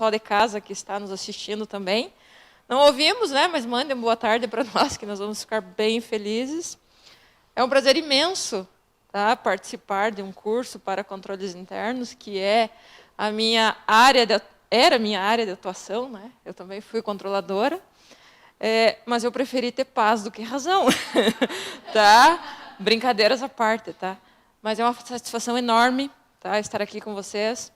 pessoal de casa que está nos assistindo também. Não ouvimos, né? Mas mandem boa tarde para nós, que nós vamos ficar bem felizes. É um prazer imenso, tá, participar de um curso para controles internos, que é a minha área era a minha área de atuação, né? Eu também fui controladora, mas eu preferi ter paz do que razão, tá? Brincadeiras à parte, tá? Mas é uma satisfação enorme, tá, estar aqui com vocês,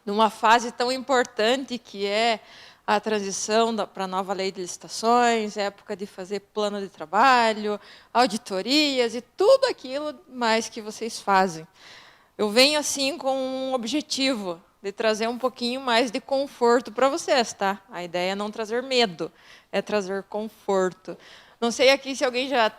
numa fase tão importante que é a transição para a nova lei de licitações, época de fazer plano de trabalho, auditorias e tudo aquilo mais que vocês fazem. Eu venho assim com um objetivo de trazer um pouquinho mais de conforto para vocês, tá? A ideia é não trazer medo, é trazer conforto. Não sei aqui se alguém já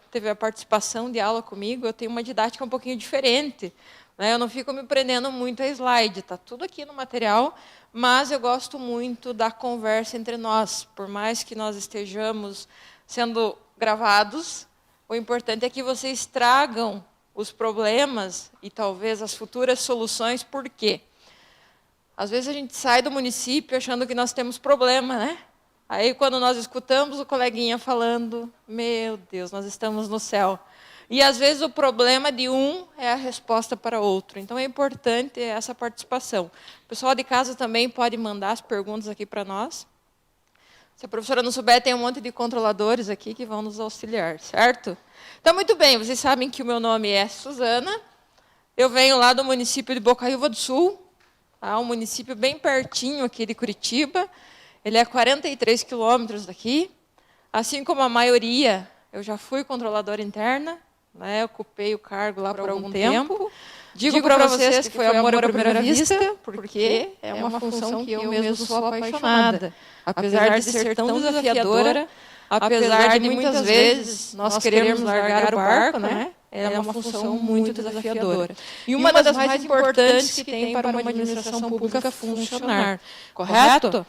teve a participação de aula comigo, eu tenho uma didática um pouquinho diferente. Eu não fico me prendendo muito a slide, está tudo aqui no material, mas eu gosto muito da conversa entre nós. Por mais que nós estejamos sendo gravados, o importante é que vocês tragam os problemas e talvez as futuras soluções. Por quê? Às vezes a gente sai do município achando que nós temos problema, né? Aí quando nós escutamos o coleguinha falando, meu Deus, nós estamos no céu. E, às vezes, o problema de um é a resposta para outro. Então, é importante essa participação. O pessoal de casa também pode mandar as perguntas aqui para nós. Se a professora não souber, tem um monte de controladores aqui que vão nos auxiliar, certo? Então, muito bem, vocês sabem que o meu nome é Suzana. Eu venho lá do município de Bocaiúva do Sul, tá? Um município bem pertinho aqui de Curitiba. Ele é 43 quilômetros daqui. Assim como a maioria, eu já fui controladora interna, né, ocupei o cargo lá por algum tempo. Digo para vocês que foi amor à primeira vista, porque é uma função que eu mesmo sou apaixonada. Apesar de ser tão desafiadora, apesar de muitas vezes nós querermos largar o barco, né, é uma função muito desafiadora. E uma das mais importantes que tem para uma administração pública funcionar. Correto?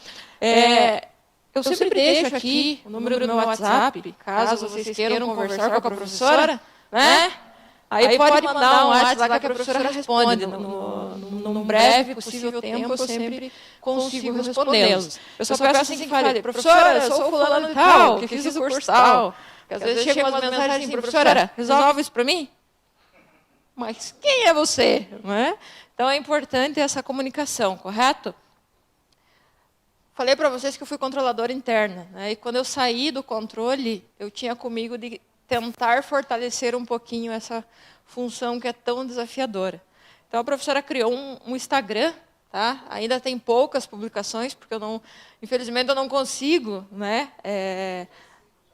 Eu sempre deixo aqui o número do meu WhatsApp, caso vocês queiram conversar com a professora, né? Aí pode mandar um WhatsApp lá que a professora responde. Num breve possível tempo, eu sempre consigo respondê-los. Eu só peço assim que fale, professora, eu sou fulano de tal, que fiz o curso tal. Porque às vezes chegam umas mensagens assim, professora, resolve isso para mim? Mas quem é você? Não é? Então, é importante essa comunicação, correto? Falei para vocês que eu fui controladora interna, né? E quando eu saí do controle, eu tinha comigo de tentar fortalecer um pouquinho essa função que é tão desafiadora. Então, a professora criou um Instagram, tá? Ainda tem poucas publicações, porque infelizmente, eu não consigo, né?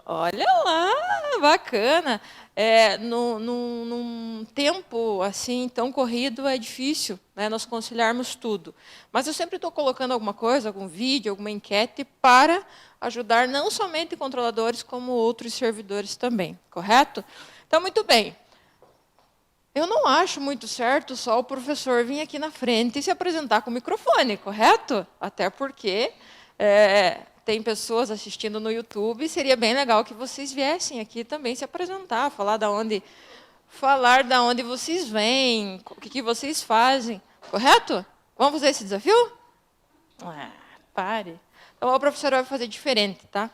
Olha lá, bacana. Num tempo assim tão corrido, é difícil, né, nós conciliarmos tudo. Mas eu sempre estou colocando alguma coisa, algum vídeo, alguma enquete, para ajudar não somente controladores, como outros servidores também. Correto? Então, muito bem. Eu não acho muito certo só o professor vir aqui na frente e se apresentar com o microfone, correto? Até porque tem pessoas assistindo no YouTube, e seria bem legal que vocês viessem aqui também se apresentar, falar da onde vocês vêm, o que vocês fazem, correto? Vamos fazer esse desafio? Pare. Então, a professora vai fazer diferente, tá?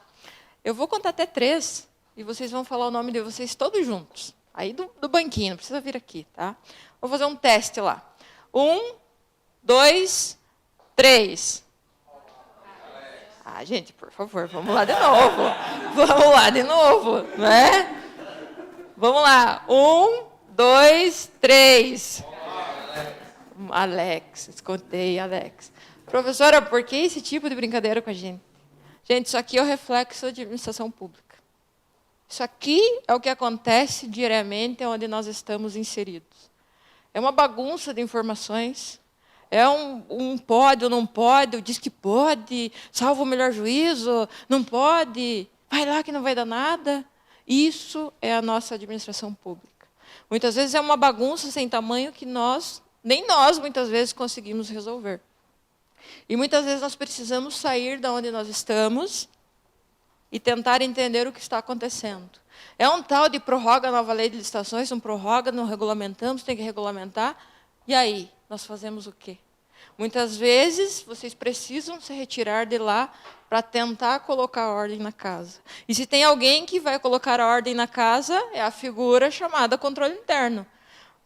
Eu vou contar até 3, e vocês vão falar o nome de vocês todos juntos. Aí do banquinho, não precisa vir aqui, tá? Vou fazer um teste lá. 1, 2, 3. Gente, por favor, vamos lá de novo. Vamos lá de novo, né? Vamos lá. 1, 2, 3. Alex, escutei, Alex. Professora, por que esse tipo de brincadeira com a gente? Gente, isso aqui é o reflexo da administração pública. Isso aqui é o que acontece diariamente onde nós estamos inseridos. É uma bagunça de informações. É um pode ou não pode, diz que pode, salva o melhor juízo, não pode, vai lá que não vai dar nada. Isso é a nossa administração pública. Muitas vezes é uma bagunça sem tamanho que nem nós, muitas vezes, conseguimos resolver. E muitas vezes nós precisamos sair da onde nós estamos e tentar entender o que está acontecendo. É um tal de prorroga a nova lei de licitações, não prorroga, não regulamentamos, tem que regulamentar. E aí, nós fazemos o quê? Muitas vezes, vocês precisam se retirar de lá para tentar colocar ordem na casa. E se tem alguém que vai colocar a ordem na casa, é a figura chamada controle interno.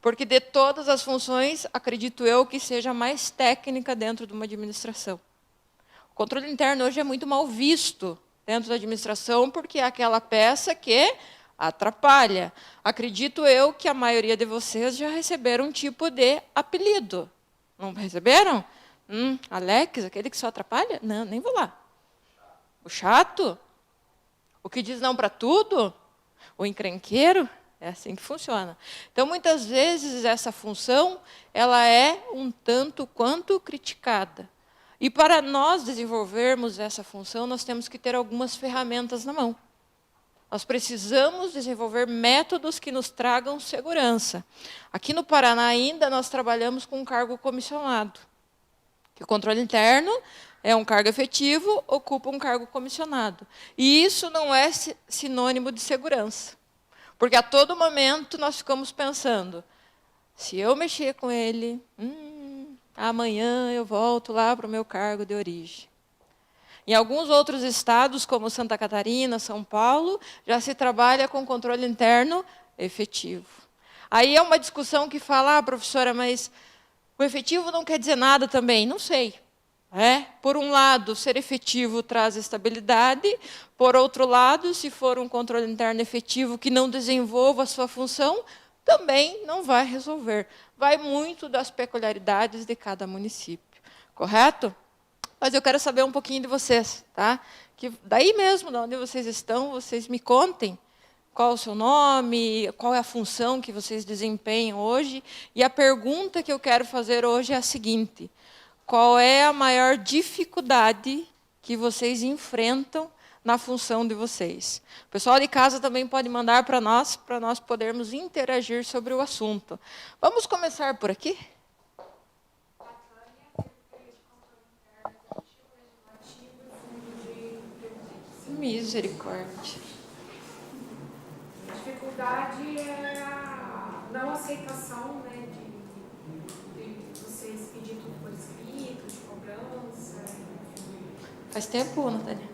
Porque de todas as funções, acredito eu que seja a mais técnica dentro de uma administração. O controle interno hoje é muito mal visto dentro da administração, porque é aquela peça que atrapalha. Acredito eu que a maioria de vocês já receberam um tipo de apelido. Não receberam? Alex, aquele que só atrapalha? Não, nem vou lá. O chato? O que diz não para tudo? O encrenqueiro? É assim que funciona. Então, muitas vezes, essa função ela é um tanto quanto criticada. E para nós desenvolvermos essa função, nós temos que ter algumas ferramentas na mão. Nós precisamos desenvolver métodos que nos tragam segurança. Aqui no Paraná ainda nós trabalhamos com um cargo comissionado. Que o controle interno é um cargo efetivo, ocupa um cargo comissionado. E isso não é sinônimo de segurança. Porque a todo momento nós ficamos pensando, se eu mexer com ele, amanhã eu volto lá para o meu cargo de origem. Em alguns outros estados, como Santa Catarina, São Paulo, já se trabalha com controle interno efetivo. Aí é uma discussão que fala, professora, mas o efetivo não quer dizer nada também. Não sei. Por um lado, ser efetivo traz estabilidade. Por outro lado, se for um controle interno efetivo que não desenvolva a sua função, também não vai resolver. Vai muito das peculiaridades de cada município. Correto? Mas eu quero saber um pouquinho de vocês, tá? Que daí mesmo, de onde vocês estão, vocês me contem qual o seu nome, qual é a função que vocês desempenham hoje. E a pergunta que eu quero fazer hoje é a seguinte: qual é a maior dificuldade que vocês enfrentam na função de vocês? O pessoal de casa também pode mandar para nós podermos interagir sobre o assunto. Vamos começar por aqui? Misericórdia. A dificuldade é a não aceitação, né, de vocês pedir tudo por escrito, de cobrança. Faz tempo, Natália?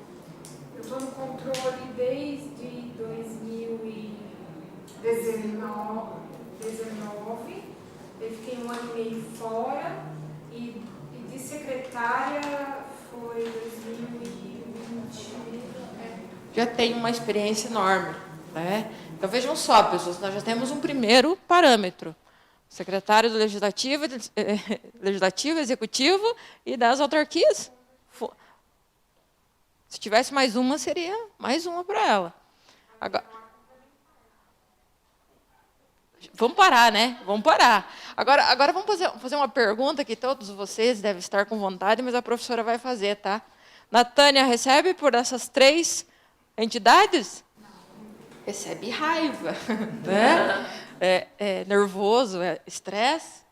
Eu estou no controle desde 2019. Eu fiquei 1 ano e meio fora e de secretária foi 2020. Já tem uma experiência enorme. Então, vejam só, pessoas, nós já temos um primeiro parâmetro. Secretário do Legislativo, Executivo e das autarquias. Se tivesse mais uma, seria mais uma para ela. Agora, vamos parar, né? Vamos parar. Agora vamos fazer uma pergunta que todos vocês devem estar com vontade, mas a professora vai fazer, tá? Natânia recebe por essas 3 entidades? Recebe raiva, né? É nervoso, é estresse,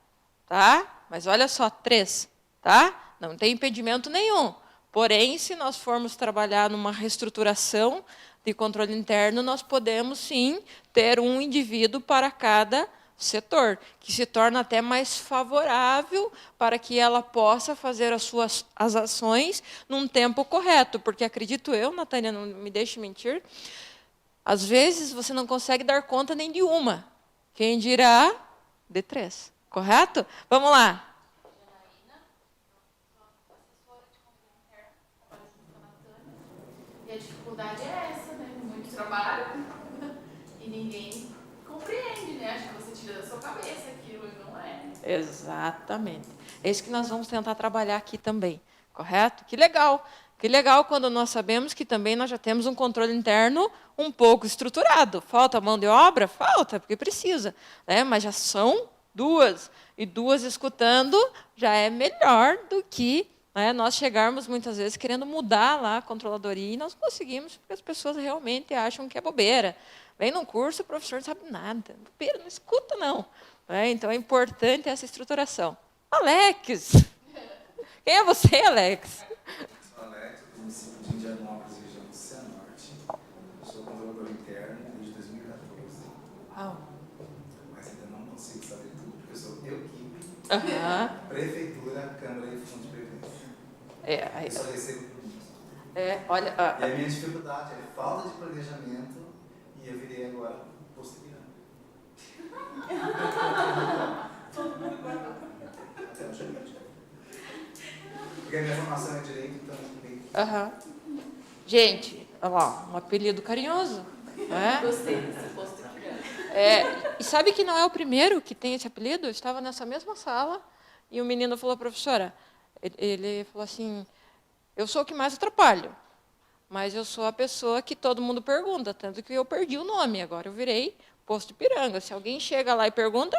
tá? Mas olha só, 3, tá? Não tem impedimento nenhum. Porém, se nós formos trabalhar numa reestruturação de controle interno, nós podemos, sim, ter um indivíduo para cada setor, que se torna até mais favorável para que ela possa fazer as ações num tempo correto. Porque acredito eu, Natânia, não me deixe mentir, às vezes você não consegue dar conta nem de uma. Quem dirá de 3. Correto? Vamos lá. E a dificuldade é essa, né? Muito trabalho e ninguém compreende, né? Acho que você tira da sua cabeça aquilo e não é. Exatamente. É isso que nós vamos tentar trabalhar aqui também. Correto? Que legal. Que legal quando nós sabemos que também nós já temos um controle interno um pouco estruturado. Falta mão de obra? Falta, porque precisa. Né? Mas já são 2. E 2 escutando já é melhor do que nós chegarmos muitas vezes querendo mudar lá a controladoria e nós conseguimos, porque as pessoas realmente acham que é bobeira. Vem num curso, o professor não sabe nada. Bobeira, não escuta, não. Então é importante essa estruturação. Alex! Quem é você, Alex? Sou Alex, do município de Indianópolis, região do Cianorte. Sou controlador interno desde 2014. Uau. Mas ainda não consigo saber tudo, porque eu sou equipe Aham. Prefeitura, Câmara e Fundo de Previdência. Aí, Eu só recebo por isso. olha, E a minha dificuldade é falta de planejamento e eu virei agora posto Ipiranga. Até o gerente. Porque a minha formação é direito, então meio que... aham. Gente, olha lá, um apelido carinhoso. Né? Gostei desse posto aqui. E sabe que não é o primeiro que tem esse apelido? Eu estava nessa mesma sala e o menino falou, professora, ele falou assim, eu sou o que mais atrapalho, mas eu sou a pessoa que todo mundo pergunta, tanto que eu perdi o nome, agora eu virei Posto Ipiranga. Se alguém chega lá e pergunta,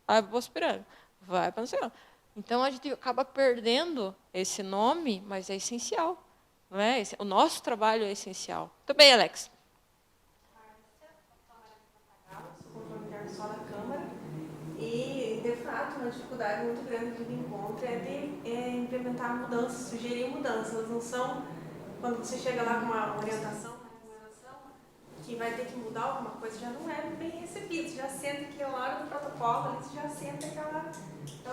vai para o Posto Ipiranga, vai para não sei onde. Então, a gente acaba perdendo esse nome, mas é essencial. Não é? O nosso trabalho é essencial. Muito bem, Alex. Controle interno só na Câmara. E, de fato, uma dificuldade muito grande que ele encontra é de implementar mudanças, sugerir mudanças. Elas não são, quando você chega lá com uma orientação, uma recomendação, que vai ter que mudar alguma coisa, já não é bem recebido. Você já sente que na hora do protocolo, você já sente aquela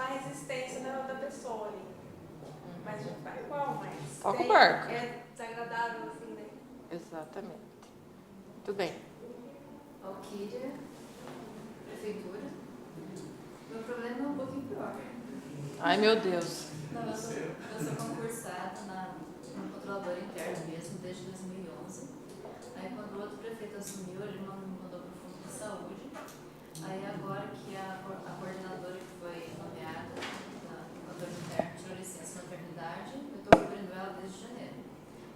resistência da pessoa ali. Mas a gente vai igual, mas Toca o barco. É desagradável, assim, né? Exatamente. Muito bem. Valquíria, prefeitura. Meu problema é um pouquinho pior. Ai, meu Deus. Não, eu sou concursada no controlador interno mesmo, desde 2011. Aí, quando o outro prefeito assumiu, ele mandou para o Fundo de Saúde. Aí, agora que a coordenadora que foi nomeada no controle interno tirou licença maternidade, eu estou cobrindo ela desde janeiro.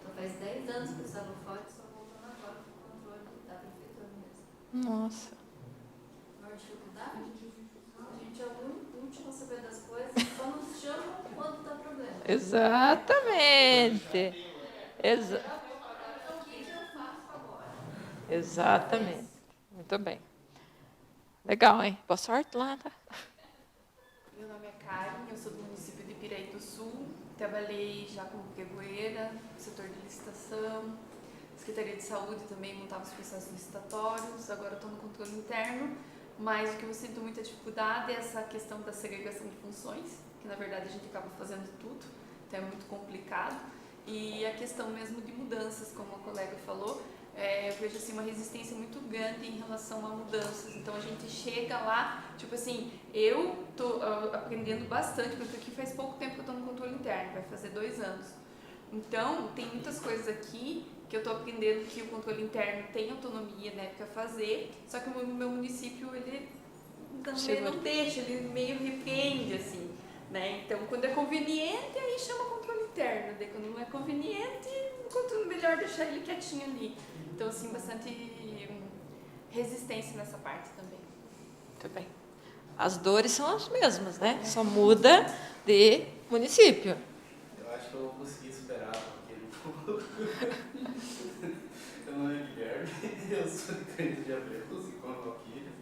Então, faz 10 anos que eu estava fora e estou voltando agora para o controle da prefeitura mesmo. Nossa. Maior dificuldade? A gente é o último a saber das coisas, só nos chama quando dá problema. Exatamente. O que eu faço agora? Exatamente. Muito bem. Legal, hein? Boa sorte lá, tá? Meu nome é Karen, eu sou do município de Piraí do Sul. Trabalhei já como pegoeira, setor de licitação, Secretaria de Saúde também montava os processos licitatórios. Agora estou no controle interno, mas o que eu sinto muita dificuldade é essa questão da segregação de funções, que na verdade a gente acaba fazendo tudo, então é muito complicado. E a questão mesmo de mudanças, como a colega falou, eu vejo assim, uma resistência muito grande em relação a mudanças. Então a gente chega lá, tipo assim, eu estou aprendendo bastante, porque aqui faz pouco tempo que eu estou no controle interno, vai fazer 2 anos. Então tem muitas coisas aqui que eu estou aprendendo que o controle interno tem autonomia, né, para fazer, só que o meu município, ele não deixa, ele meio repreende, assim, né? Então, quando é conveniente, aí chama controle interno, daí quando não é conveniente, enquanto melhor deixar ele quietinho ali. Então, assim, bastante resistência nessa parte também. Muito bem. As dores são as mesmas, né? Só muda de município. Eu acho que eu vou conseguir superar aquele pouco. Meu nome é Guilherme, eu sou de Cândido de Abreu, com a Valquíria.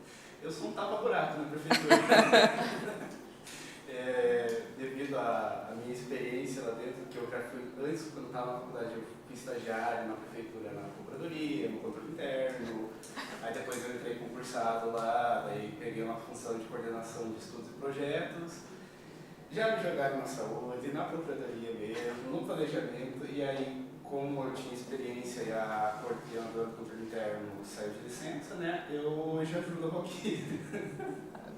Eu sou um tapa-buraco na prefeitura. Devido à minha experiência lá dentro, que eu já fui, antes, quando estava na faculdade, eu fui estagiário na prefeitura, na procuradoria, no controle interno. Aí depois eu entrei concursado lá, daí peguei uma função de coordenação de estudos e projetos. Já me jogaram na saúde, na procuradoria mesmo, no planejamento, e aí, como eu tinha experiência e a coordenadora do controle interno saiu de licença, né, eu hoje ajudo a Valquíria.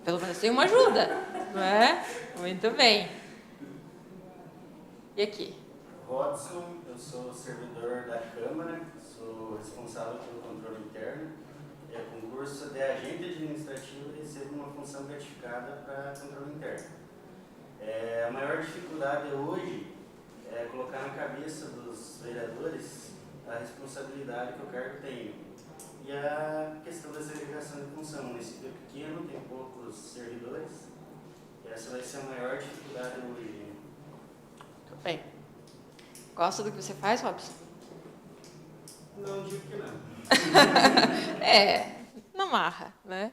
Pelo menos tem uma ajuda, não é? Muito bem. E aqui? Rodson, eu sou servidor da Câmara, sou responsável pelo controle interno. Concurso de agente administrativo e recebo uma função gratificada para controle interno. A maior dificuldade hoje é colocar na cabeça dos vereadores a responsabilidade que o cargo tem. E a questão da segregação de função. O município é pequeno, tem poucos servidores. E essa vai ser a maior dificuldade hoje. Muito bem. Gosta do que você faz, Robson? Não digo que não. Não amarra, né?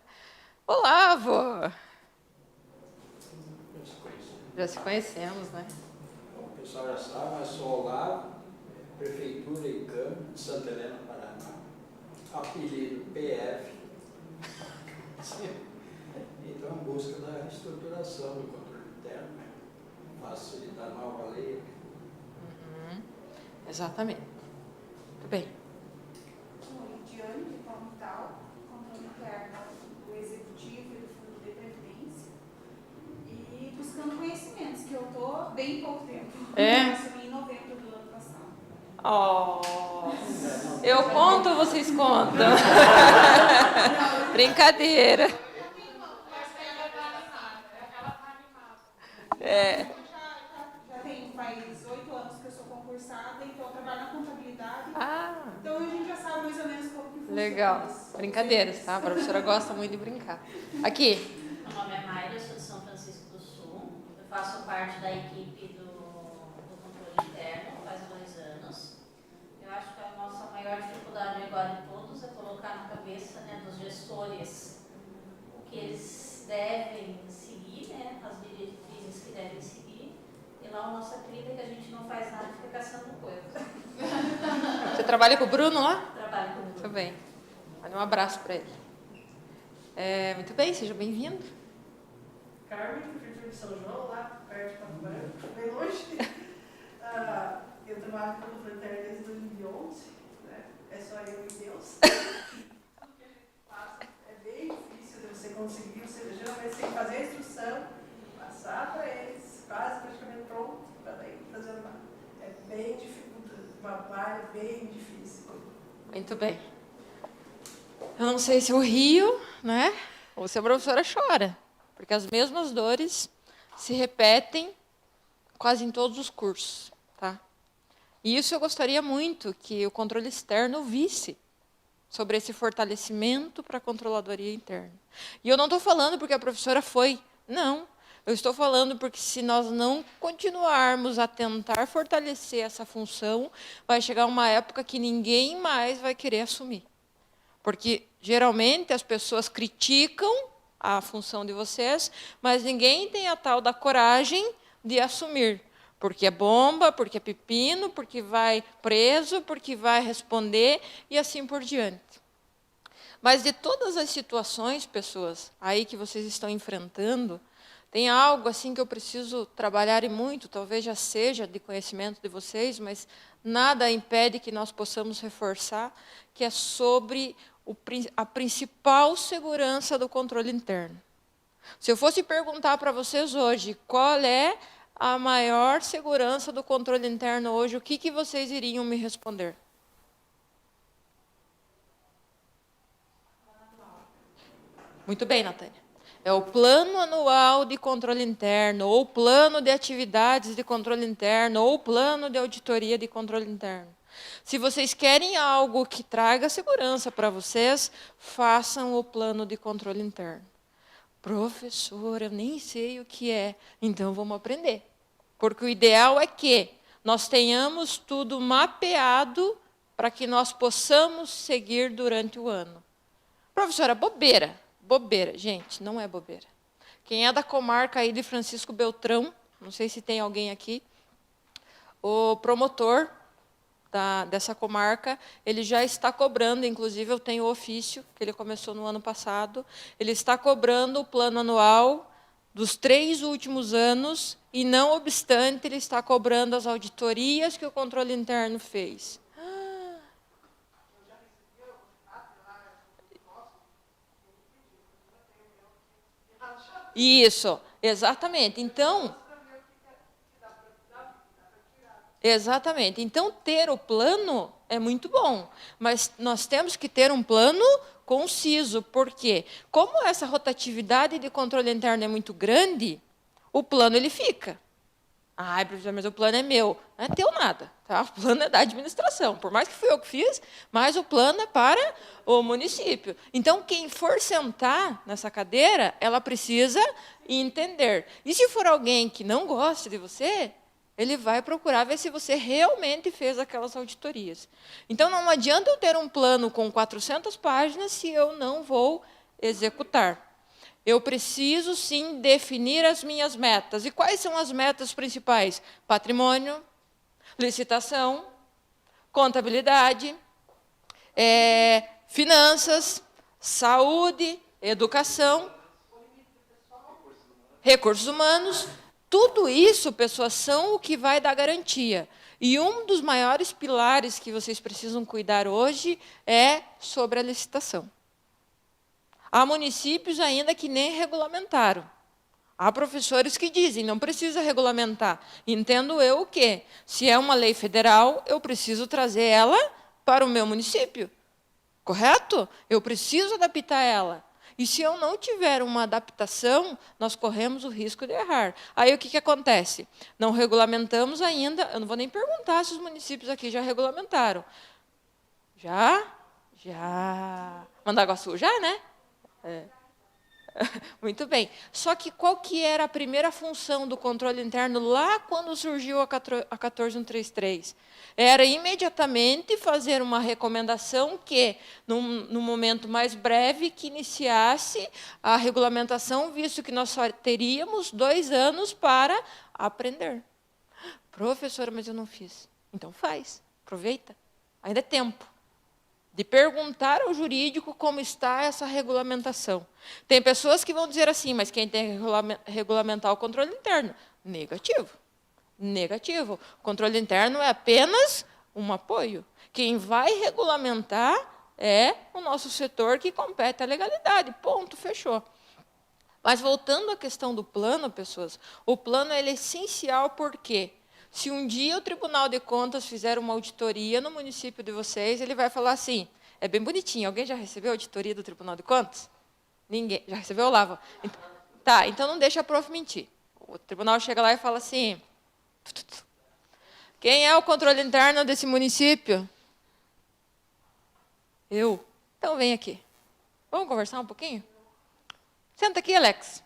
Olá, avô! Já se conhecemos, né? Bom, o pessoal já sabe, eu sou Olavo, Prefeitura e Câmara de Santa Helena, Paraná. Apelido PF. Então, em busca da reestruturação do controle interno, né? Facilitar a nova lei. Exatamente. Muito bem. Lidiane, de Palmital, controle interno do Executivo e do Fundo de Previdência. E buscando conhecimentos, que eu estou bem pouco tempo. É? Eu assumi em novembro do ano passado. Oh, eu conto ou vocês contam? Brincadeira. É. Já tem faz 8 anos que eu sou concursada, então eu trabalho na contabilidade. Ah, Então a gente já sabe mais ou menos como que funciona. legal. isso. Brincadeiras, tá? A professora gosta muito de brincar. Aqui. Meu nome é Mayra, eu sou de São Francisco do Sul. Eu faço parte da equipe do controle interno faz 2 anos. Eu acho que a nossa maior dificuldade agora de todos é colocar na cabeça, né, dos gestores o que eles devem seguir, né, as diretrizes que devem seguir. E lá a nossa crítica é que a gente não faz nada e fica caçando coisa. Você trabalha com o Bruno lá? Trabalho com Muito bem. Manda um abraço para ele. Muito bem, seja bem-vindo. Carmen, prefeitura de São João, lá perto de Pato Branco, bem longe. Eu trabalho com o Controle desde 2011, né? É só eu e Deus. Tudo que a gente faz é bem difícil de você conseguir, você geralmente tem que fazer a instrução, passar para eles, quase praticamente pronto, para daí fazer uma. É bem dificultoso, uma área bem difícil. Muito bem. Eu não sei se eu rio, né? Ou se a professora chora. Porque as mesmas dores se repetem quase em todos os cursos, tá? E isso eu gostaria muito que o controle externo visse sobre esse fortalecimento para a controladoria interna. E eu não estou falando porque a professora foi, não. Eu estou falando porque se nós não continuarmos a tentar fortalecer essa função, vai chegar uma época que ninguém mais vai querer assumir. Porque, geralmente, as pessoas criticam a função de vocês, mas ninguém tem a tal da coragem de assumir. Porque é bomba, porque é pepino, porque vai preso, porque vai responder e assim por diante. Mas de todas as situações, pessoas, aí que vocês estão enfrentando, tem algo assim que eu preciso trabalhar e muito, talvez já seja de conhecimento de vocês, mas nada impede que nós possamos reforçar, que é sobre a principal segurança do controle interno. Se eu fosse perguntar para vocês hoje qual é a maior segurança do controle interno hoje, o que vocês iriam me responder? Muito bem, Natânia. É o plano anual de controle interno, ou plano de atividades de controle interno, ou plano de auditoria de controle interno. Se vocês querem algo que traga segurança para vocês, façam o plano de controle interno. Professor, eu nem sei o que é, então vamos aprender. Porque o ideal é que nós tenhamos tudo mapeado para que nós possamos seguir durante o ano. Professora, bobeira. Bobeira, gente, não é bobeira. Quem é da comarca aí de Francisco Beltrão, não sei se tem alguém aqui, o promotor dessa comarca, ele já está cobrando, inclusive eu tenho o ofício, que ele começou no ano passado, ele está cobrando o plano anual dos 3 últimos anos, e não obstante, ele está cobrando as auditorias que o controle interno fez. Isso, exatamente. Então, ter o plano é muito bom, mas nós temos que ter um plano conciso, porque como essa rotatividade de controle interno é muito grande, o plano ele fica. Ai, professor, mas o plano é meu. Não é teu nada, tá? O plano é da administração. Por mais que fui eu que fiz, mas o plano é para o município. Então, quem for sentar nessa cadeira, ela precisa entender. E se for alguém que não gosta de você, ele vai procurar ver se você realmente fez aquelas auditorias. Então, não adianta eu ter um plano com 400 páginas se eu não vou executar. Eu preciso, sim, definir as minhas metas. E quais são as metas principais? Patrimônio, licitação, contabilidade, finanças, saúde, educação, recursos humanos, Tudo isso, pessoas, são o que vai dar garantia. E um dos maiores pilares que vocês precisam cuidar hoje é sobre a licitação. Há municípios ainda que nem regulamentaram. Há professores que dizem, não precisa regulamentar. Entendo eu o quê? Se é uma lei federal, eu preciso trazer ela para o meu município. Correto? Eu preciso adaptar ela. E se eu não tiver uma adaptação, nós corremos o risco de errar. Aí o que acontece? Não regulamentamos ainda, eu não vou nem perguntar se os municípios aqui já regulamentaram. Já? Já. Mandaguaçu já, né? É. Muito bem. Só que qual que era a primeira função do controle interno lá quando surgiu a 14133? Era imediatamente fazer uma recomendação que, num momento mais breve, que iniciasse a regulamentação, visto que nós só teríamos 2 anos para aprender. Professora, mas eu não fiz. Então faz, aproveita. Ainda é tempo de perguntar ao jurídico como está essa regulamentação. Tem pessoas que vão dizer assim, mas quem tem que regulamentar o controle interno? Negativo. Negativo. O controle interno é apenas um apoio. Quem vai regulamentar é o nosso setor que compete à legalidade. Ponto, fechou. Mas voltando à questão do plano, pessoas, o plano ele é essencial porque se um dia o Tribunal de Contas fizer uma auditoria no município de vocês, ele vai falar assim, é bem bonitinho, alguém já recebeu a auditoria do Tribunal de Contas? Ninguém. Já recebeu, Olavo? Tá, então não deixa a prof mentir. O tribunal chega lá e fala assim, quem é o controle interno desse município? Eu. Então vem aqui. Vamos conversar um pouquinho? Senta aqui, Alex.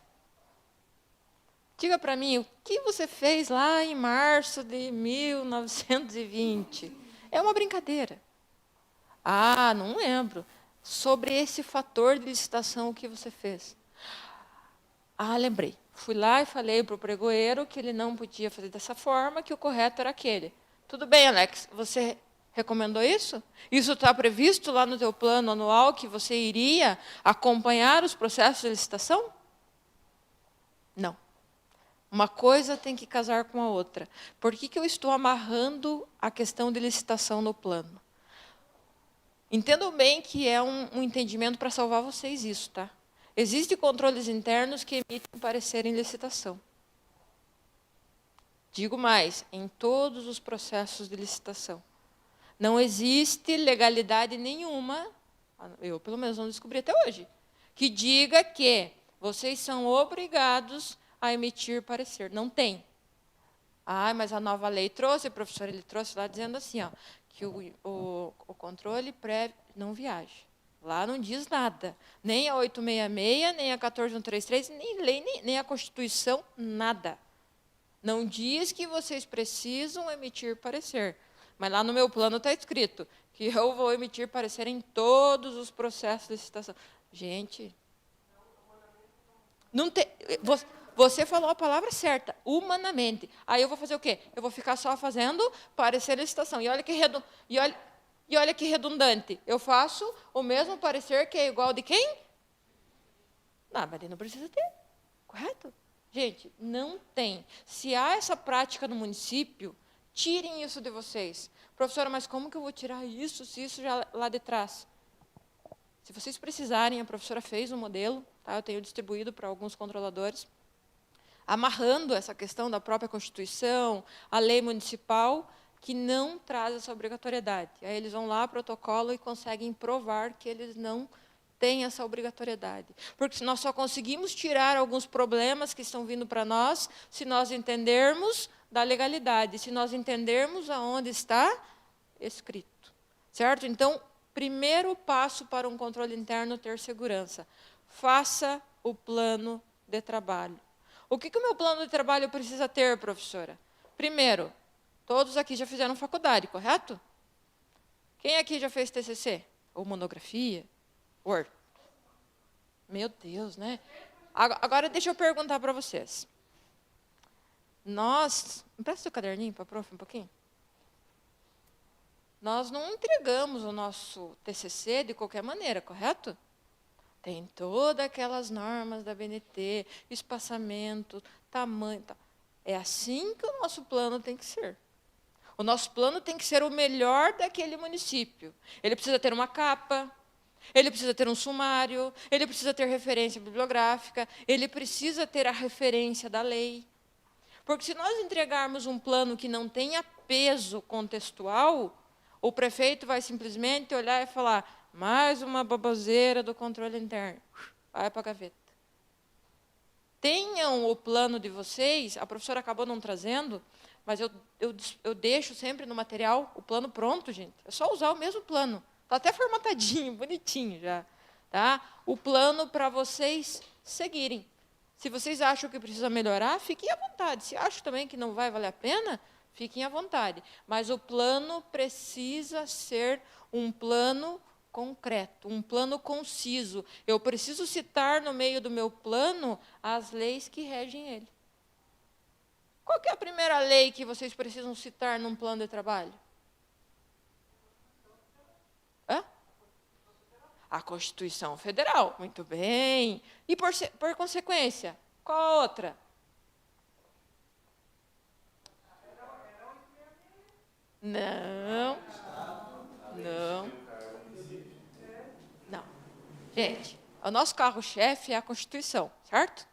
Diga para mim, o que você fez lá em março de 1920? É uma brincadeira. Ah, não lembro. Sobre esse fator de licitação, o que você fez? Ah, lembrei. Fui lá e falei para o pregoeiro que ele não podia fazer dessa forma, que o correto era aquele. Tudo bem, Alex, você recomendou isso? Isso está previsto lá no teu plano anual, que você iria acompanhar os processos de licitação? Não. Uma coisa tem que casar com a outra. Por que eu estou amarrando a questão de licitação no plano? Entendam bem que é um entendimento para salvar vocês isso, tá? Existem controles internos que emitem parecer em licitação. Digo mais, em todos os processos de licitação. Não existe legalidade nenhuma, eu pelo menos não descobri até hoje, que diga que vocês são obrigados a emitir parecer. Não tem. Ah, mas a nova lei trouxe, professor, ele trouxe lá dizendo assim, ó, que o controle prévio não viaja. Lá não diz nada. Nem a 866, nem a 14133, nem lei, nem a Constituição, nada. Não diz que vocês precisam emitir parecer. Mas lá no meu plano está escrito que eu vou emitir parecer em todos os processos de licitação. Gente, não tem... Você falou a palavra certa, humanamente. Aí eu vou fazer o quê? Eu vou ficar só fazendo parecer licitação. E olha que redundante. Eu faço o mesmo parecer que é igual de quem? Não, mas ele não precisa ter. Correto? Gente, não tem. Se há essa prática no município, tirem isso de vocês. Professora, mas como que eu vou tirar isso, se isso já lá de trás? Se vocês precisarem, a professora fez um modelo, tá? Eu tenho distribuído para alguns controladores, amarrando essa questão da própria Constituição, a lei municipal, que não traz essa obrigatoriedade. Aí eles vão lá, protocolo, e conseguem provar que eles não têm essa obrigatoriedade. Porque nós só conseguimos tirar alguns problemas que estão vindo para nós se nós entendermos da legalidade, se nós entendermos aonde está escrito. Certo? Então, primeiro passo para um controle interno ter segurança. Faça o plano de trabalho. O que o meu plano de trabalho precisa ter, professora? Primeiro, todos aqui já fizeram faculdade, correto? Quem aqui já fez TCC? Ou monografia? Word? Meu Deus, né? Agora, deixa eu perguntar para vocês. Nós... Empresta o caderninho para a prof um pouquinho. Nós não entregamos o nosso TCC de qualquer maneira, correto? Tem todas aquelas normas da BNT, espaçamento, tamanho. Tá. É assim que o nosso plano tem que ser. O nosso plano tem que ser o melhor daquele município. Ele precisa ter uma capa, ele precisa ter um sumário, ele precisa ter referência bibliográfica, ele precisa ter a referência da lei. Porque se nós entregarmos um plano que não tenha peso contextual, o prefeito vai simplesmente olhar e falar, mais uma baboseira do controle interno. Vai para a gaveta. Tenham o plano de vocês, a professora acabou não trazendo, mas eu deixo sempre no material o plano pronto, gente. É só usar o mesmo plano. Está até formatadinho, bonitinho já. Tá? O plano para vocês seguirem. Se vocês acham que precisa melhorar, fiquem à vontade. Se acham também que não vai valer a pena, fiquem à vontade. Mas o plano precisa ser um plano concreto, um plano conciso. Eu preciso citar no meio do meu plano as leis que regem ele. Qual que é a primeira lei que vocês precisam citar num plano de trabalho? Hã? A Constituição Federal. Muito bem. E, por consequência, qual a outra? Não. Não. Não. Gente, o nosso carro-chefe é a Constituição, certo?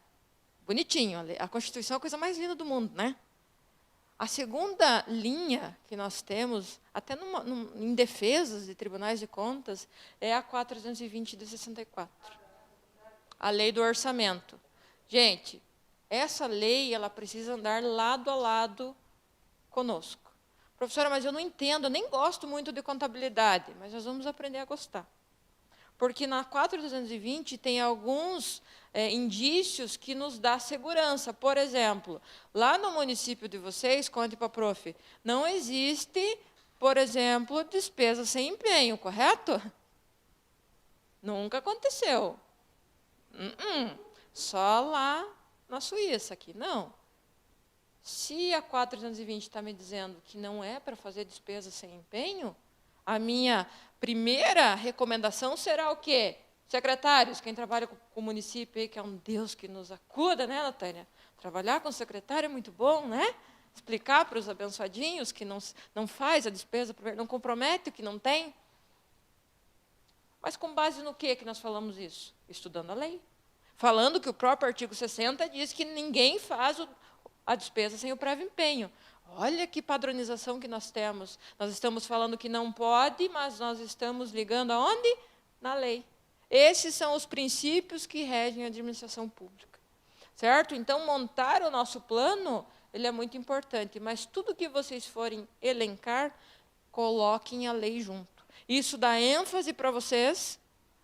Bonitinho. A Constituição é a coisa mais linda do mundo, né? A segunda linha que nós temos, até em defesas de tribunais de contas, é a 420 de 64. A lei do orçamento. Gente, essa lei ela precisa andar lado a lado conosco. Professora, mas eu não entendo, eu nem gosto muito de contabilidade, mas nós vamos aprender a gostar. Porque na 4.220 tem alguns indícios que nos dá segurança. Por exemplo, lá no município de vocês, conte para a prof, não existe, por exemplo, despesa sem empenho, correto? Nunca aconteceu. Só lá na Suíça, aqui não. Se a 420 está me dizendo que não é para fazer despesa sem empenho, a minha primeira recomendação será o quê? Secretários, quem trabalha com o município, aí, que é um Deus que nos acuda, né, Natânia? Trabalhar com secretário é muito bom, né? Explicar para os abençoadinhos que não faz a despesa, não compromete o que não tem. Mas com base no que nós falamos isso? Estudando a lei. Falando que o próprio artigo 60 diz que ninguém faz a despesa sem o prévio empenho. Olha que padronização que nós temos. Nós estamos falando que não pode, mas nós estamos ligando aonde? Na lei. Esses são os princípios que regem a administração pública. Certo? Então, montar o nosso plano, ele é muito importante. Mas tudo que vocês forem elencar, coloquem a lei junto. Isso dá ênfase para vocês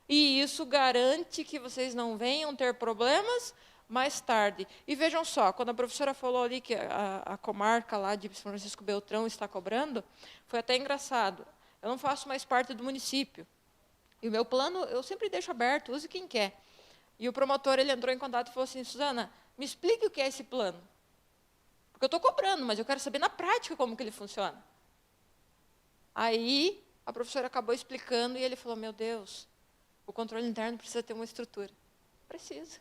e isso garante que vocês não venham ter problemas mais tarde. E vejam só, quando a professora falou ali que a comarca lá de São Francisco Beltrão está cobrando, foi até engraçado. Eu não faço mais parte do município. E o meu plano, eu sempre deixo aberto, use quem quer. E o promotor, ele entrou em contato e falou assim, Suzana, me explique o que é esse plano. Porque eu estou cobrando, mas eu quero saber na prática como que ele funciona. Aí, a professora acabou explicando e ele falou, meu Deus, o controle interno precisa ter uma estrutura. Precisa.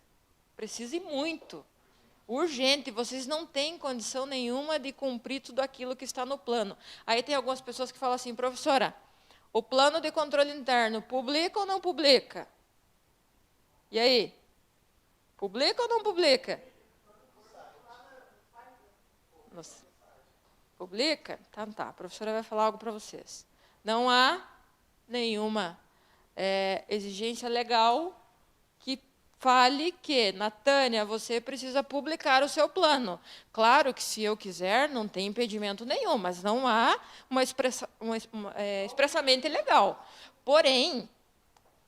Precisa e muito. Urgente, vocês não têm condição nenhuma de cumprir tudo aquilo que está no plano. Aí tem algumas pessoas que falam assim, professora, o plano de controle interno, publica ou não publica? E aí? Publica ou não publica? Nossa. Publica? Então tá, a professora vai falar algo para vocês. Não há nenhuma exigência legal que fale que, Natânia, você precisa publicar o seu plano. Claro que, se eu quiser, não tem impedimento nenhum, mas não há expressamente legal. Porém,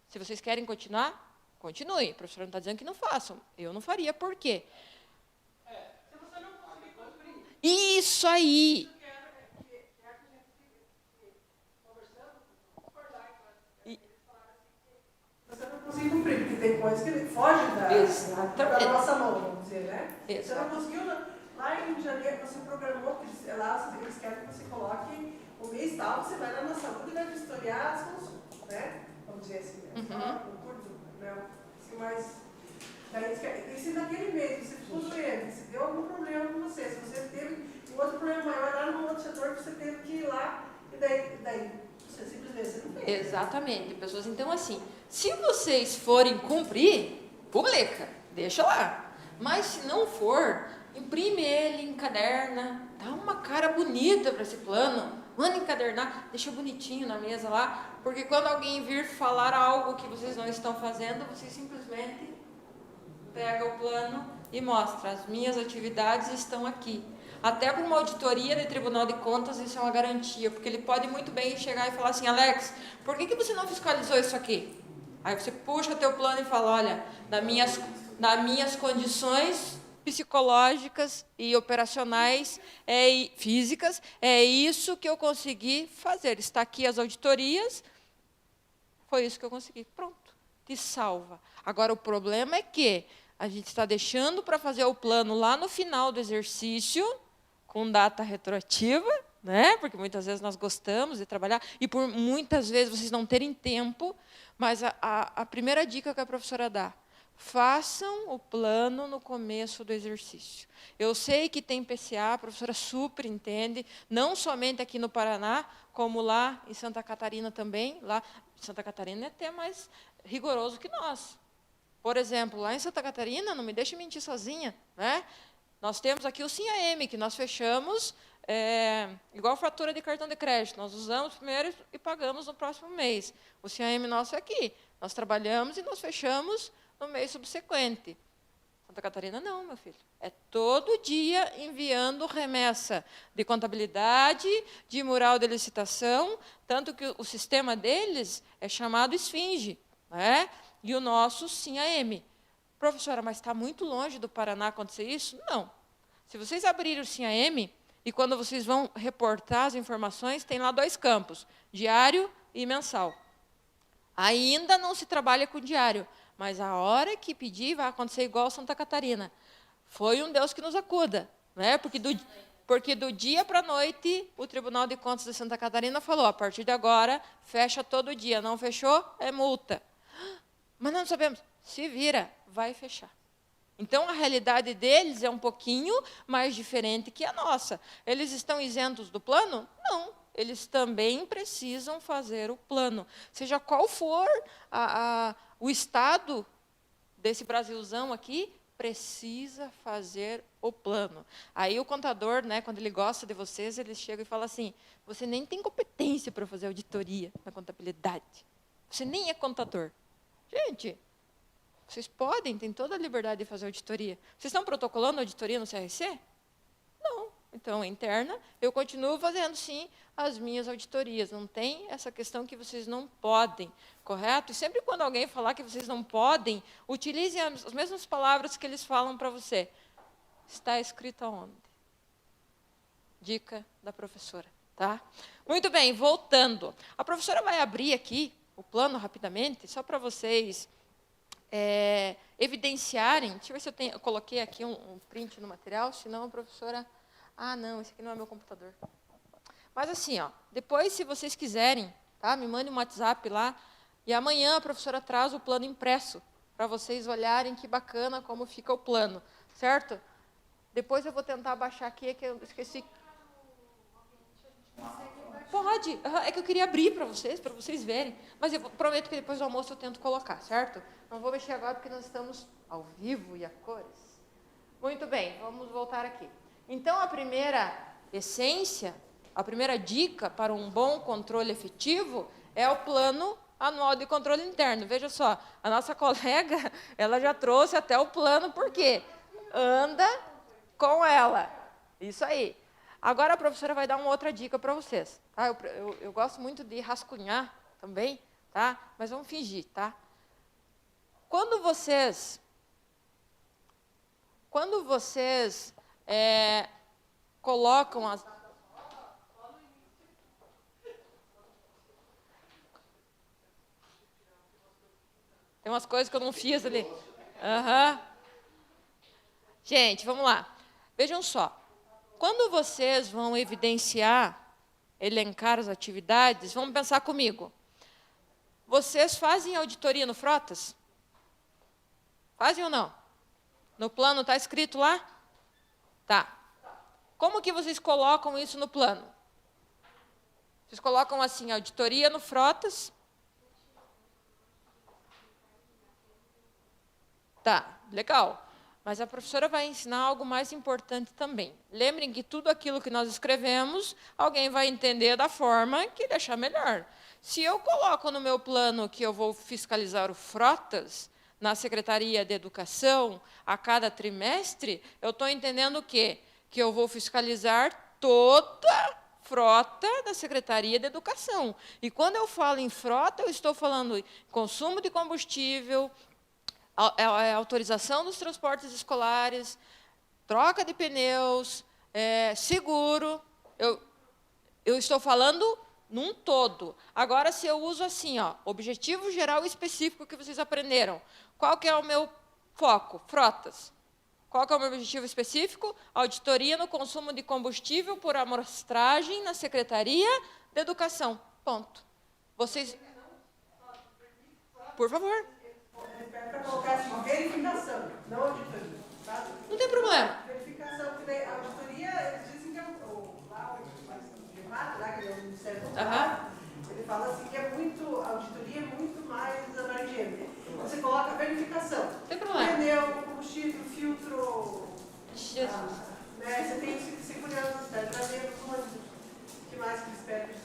se vocês querem continuar, continuem. A professora não está dizendo que não façam. Eu não faria, por quê? Se você não conseguir cumprir. Isso aí! Você não conseguiu cumprir, porque tem coisas que ele foge da nossa mão, vamos dizer, né? Você não conseguiu, lá em janeiro, você programou, que lá eles querem que você coloque o mês tal, você vai lá na saúde e vai vistoriar as consultas, né? Vamos dizer assim, né? Só um curto, né? Assim, mas, daí, e se naquele mês você ficou doente, se deu algum problema com você, se você Exatamente, pessoas. Então, assim, se vocês forem cumprir, publica, deixa lá. Mas se não for, imprime ele, encaderna, dá uma cara bonita para esse plano, manda encadernar, deixa bonitinho na mesa lá, porque quando alguém vir falar algo que vocês não estão fazendo, vocês simplesmente pegam o plano e mostram, as minhas atividades estão aqui. Até para uma auditoria de Tribunal de Contas, isso é uma garantia, porque ele pode muito bem chegar e falar assim, Alex, por que você não fiscalizou isso aqui? Aí você puxa teu plano e fala, olha, nas minhas condições psicológicas e operacionais, físicas, é isso que eu consegui fazer. Está aqui as auditorias, foi isso que eu consegui. Pronto, te salva. Agora, o problema é que a gente está deixando para fazer o plano lá no final do exercício, com data retroativa, né? Porque muitas vezes nós gostamos de trabalhar, e por muitas vezes vocês não terem tempo, mas a primeira dica que a professora dá, façam o plano no começo do exercício. Eu sei que tem PCA, a professora super entende, não somente aqui no Paraná, como lá em Santa Catarina também. Lá em Santa Catarina é até mais rigoroso que nós. Por exemplo, lá em Santa Catarina, não me deixe mentir sozinha, né? Nós temos aqui o SINHAM, que nós fechamos, igual fatura de cartão de crédito. Nós usamos primeiro e pagamos no próximo mês. O SINHAM nosso é aqui. Nós trabalhamos e nós fechamos no mês subsequente. Santa Catarina não, meu filho. É todo dia enviando remessa de contabilidade, de mural de licitação, tanto que o sistema deles é chamado Esfinge, né? E o nosso SINHAM. Professora, mas está muito longe do Paraná acontecer isso? Não. Se vocês abrirem o SINHAM, e quando vocês vão reportar as informações, tem lá 2 campos, diário e mensal. Ainda não se trabalha com diário, mas a hora que pedir vai acontecer igual Santa Catarina. Foi um Deus que nos acuda, né? Porque do dia para a noite, o Tribunal de Contas de Santa Catarina falou, a partir de agora, fecha todo dia. Não fechou, é multa. Mas não sabemos. Se vira, vai fechar. Então, a realidade deles é um pouquinho mais diferente que a nossa. Eles estão isentos do plano? Não. Eles também precisam fazer o plano. Seja qual for o estado desse Brasilzão aqui, precisa fazer o plano. Aí o contador, né, quando ele gosta de vocês, ele chega e fala assim, você nem tem competência para fazer auditoria na contabilidade. Você nem é contador. Gente, vocês podem, têm toda a liberdade de fazer auditoria. Vocês estão protocolando auditoria no CRC? Não. Então, interna, eu continuo fazendo, sim, as minhas auditorias. Não tem essa questão que vocês não podem, correto? E sempre quando alguém falar que vocês não podem, utilizem as mesmas palavras que eles falam para você. Está escrito aonde? Dica da professora, tá? Muito bem, voltando. A professora vai abrir aqui o plano rapidamente, só para vocês evidenciarem. Deixa eu ver se eu coloquei aqui um print no material, senão a professora... Ah, não, esse aqui não é meu computador. Mas assim, ó, depois, se vocês quiserem, tá, me mandem um WhatsApp lá, e amanhã a professora traz o plano impresso, para vocês olharem que bacana como fica o plano, certo? Depois eu vou tentar baixar aqui, que eu esqueci. Pode, é que eu queria abrir para vocês verem, mas eu prometo que depois do almoço eu tento colocar, certo? Não vou mexer agora porque nós estamos ao vivo e a cores. Muito bem, vamos voltar aqui. Então, a primeira essência, a primeira dica para um bom controle efetivo é o plano anual de controle interno. Veja só, a nossa colega, ela já trouxe até o plano, por quê? Anda com ela. Isso aí. Agora a professora vai dar uma outra dica para vocês. Tá? Eu gosto muito de rascunhar também, tá? Mas vamos fingir, tá? Quando vocês colocam as... Tem umas coisas que eu não fiz ali. Uhum. Gente, vamos lá. Vejam só. Quando vocês vão evidenciar, elencar as atividades, vamos pensar comigo. Vocês fazem auditoria no Frotas? Fazem ou não? No plano está escrito lá? Tá. Como que vocês colocam isso no plano? Vocês colocam assim, auditoria no Frotas, Tá, legal. Mas a professora vai ensinar algo mais importante também. Lembrem que tudo aquilo que nós escrevemos, alguém vai entender da forma que deixar melhor. Se eu coloco no meu plano que eu vou fiscalizar o Frotas na Secretaria de Educação a cada trimestre, eu estou entendendo o quê? Que eu vou fiscalizar toda a frota da Secretaria de Educação. E quando eu falo em frota, eu estou falando em consumo de combustível, autorização dos transportes escolares, troca de pneus, seguro. Eu estou falando num todo. Agora, se eu uso assim, ó, objetivo geral e específico que vocês aprenderam, qual que é o meu foco? Frotas. Qual que é o meu objetivo específico? Auditoria no consumo de combustível por amostragem na Secretaria de Educação. Ponto. Vocês... Por favor. Para colocar assim, verificação, não auditoria. Tá? Não tem problema. Verificação, porque daí a auditoria, eles dizem que é lá, que é o Ministério do Trabalho, ele fala assim que é muito, a auditoria é muito mais abrangente. Você coloca a verificação. Não tem problema. Pneu, combustível, filtro. Né, você tem segurança, está trazendo o que mais que eles pedem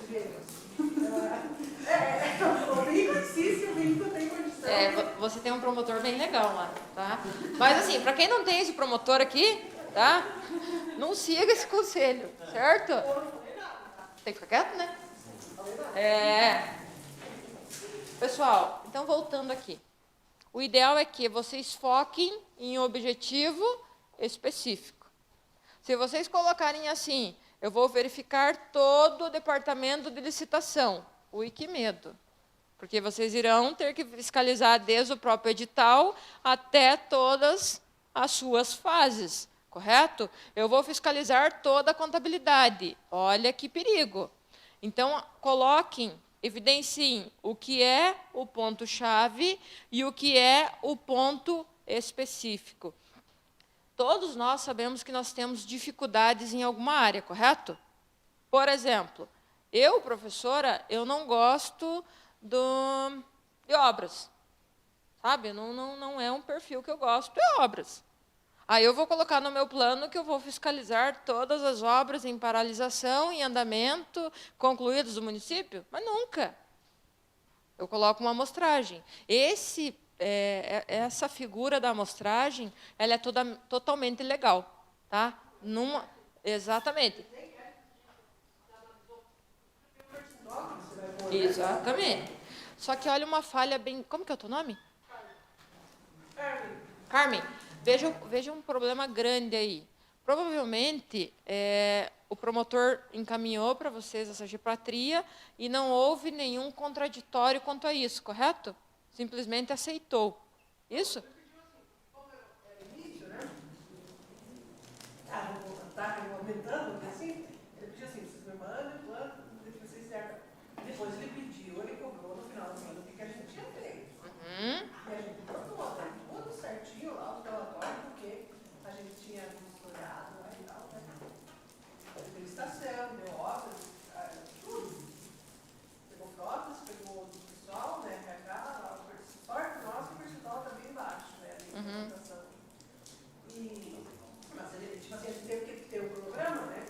para o veículo em si, se o veículo tem condição. Você tem um promotor bem legal lá, tá? Mas assim, para quem não tem esse promotor aqui, tá? Não siga esse conselho, certo? Tem que ficar quieto, né? Pessoal, então voltando aqui. O ideal é que vocês foquem em um objetivo específico. Se vocês colocarem assim, eu vou verificar todo o departamento de licitação. Ui, que medo. Porque vocês irão ter que fiscalizar desde o próprio edital até todas as suas fases, correto? Eu vou fiscalizar toda a contabilidade. Olha que perigo. Então, coloquem, evidenciem o que é o ponto-chave e o que é o ponto específico. Todos nós sabemos que nós temos dificuldades em alguma área, correto? Por exemplo, eu, professora, eu não gosto de obras. Sabe? Não é um perfil que eu gosto de obras. Aí eu vou colocar no meu plano que eu vou fiscalizar todas as obras em paralisação, em andamento, concluídas do município? Mas nunca. Eu coloco uma amostragem. Essa figura da amostragem, ela é totalmente legal. Tá? Exatamente. Exatamente. Só que olha uma falha bem... Como que é o teu nome? Carmen. Veja um problema grande aí. Provavelmente, o promotor encaminhou para vocês essa gepatria e não houve nenhum contraditório quanto a isso, correto? Simplesmente aceitou. Isso? Está aumentando, assim, ele pediu assim, vocês me mandam, vocês cercam. Depois ele pediu, ele cobrou no final do ano o que a gente tinha feito. E a gente botou, tudo certinho lá, o relatório, porque a gente tinha misturado lá e tal, né? Deu licitação, deu obras, tudo. Pegou frotas, pegou do pessoal, né? RH, sorte nossa, o percentual está bem baixo, né? A licitação. Mas ele, tipo assim, a gente teve que ter um programa, né?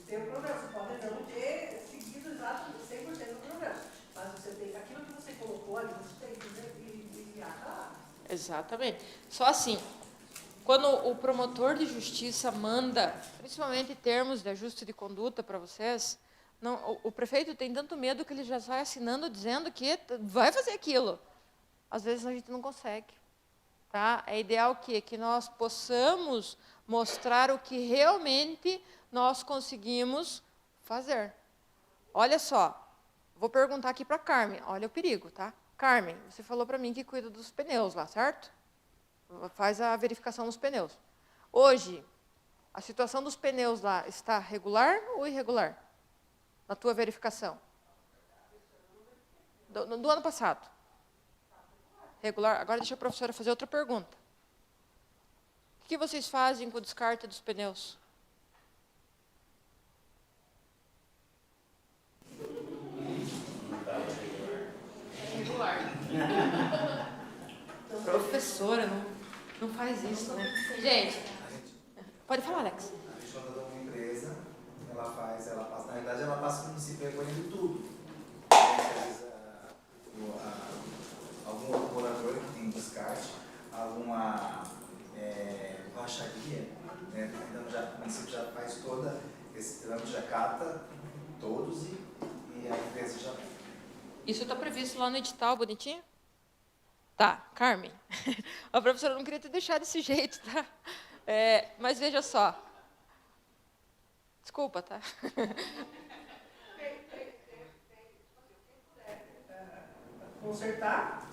Tem um programa, você pode não ter seguido exatamente 100% do programa. Mas você tem aquilo que você colocou ali, você tem que enviar para lá. Exatamente. Só assim, quando o promotor de justiça manda, principalmente termos de ajuste de conduta para vocês, o prefeito tem tanto medo que ele já sai assinando dizendo que vai fazer aquilo. Às vezes a gente não consegue. Tá? É ideal que nós possamos mostrar o que realmente nós conseguimos fazer. Olha só, vou perguntar aqui para a Carmen, olha o perigo, tá? Carmen, você falou para mim que cuida dos pneus lá, certo? Faz a verificação dos pneus. Hoje, a situação dos pneus lá está regular ou irregular? Na tua verificação? Do ano passado. Regular. Agora deixa a professora fazer outra pergunta. O que vocês fazem com o descarte dos pneus? Regular. Professora, não... Não faz isso, né? Gente, pode falar, Alex. A gente contratou uma empresa, ela passa, na verdade ela passa para o município recolhendo tudo. Às vezes, algum outro morador que tem descarte, alguma baixaria, né? Então o município já faz todo esse trâmite, já cata todos e a empresa já... Isso está previsto lá no edital, bonitinho? Tá, Carmen. A professora não queria te deixar desse jeito, tá? Mas veja só. Desculpa, tá? Consertar,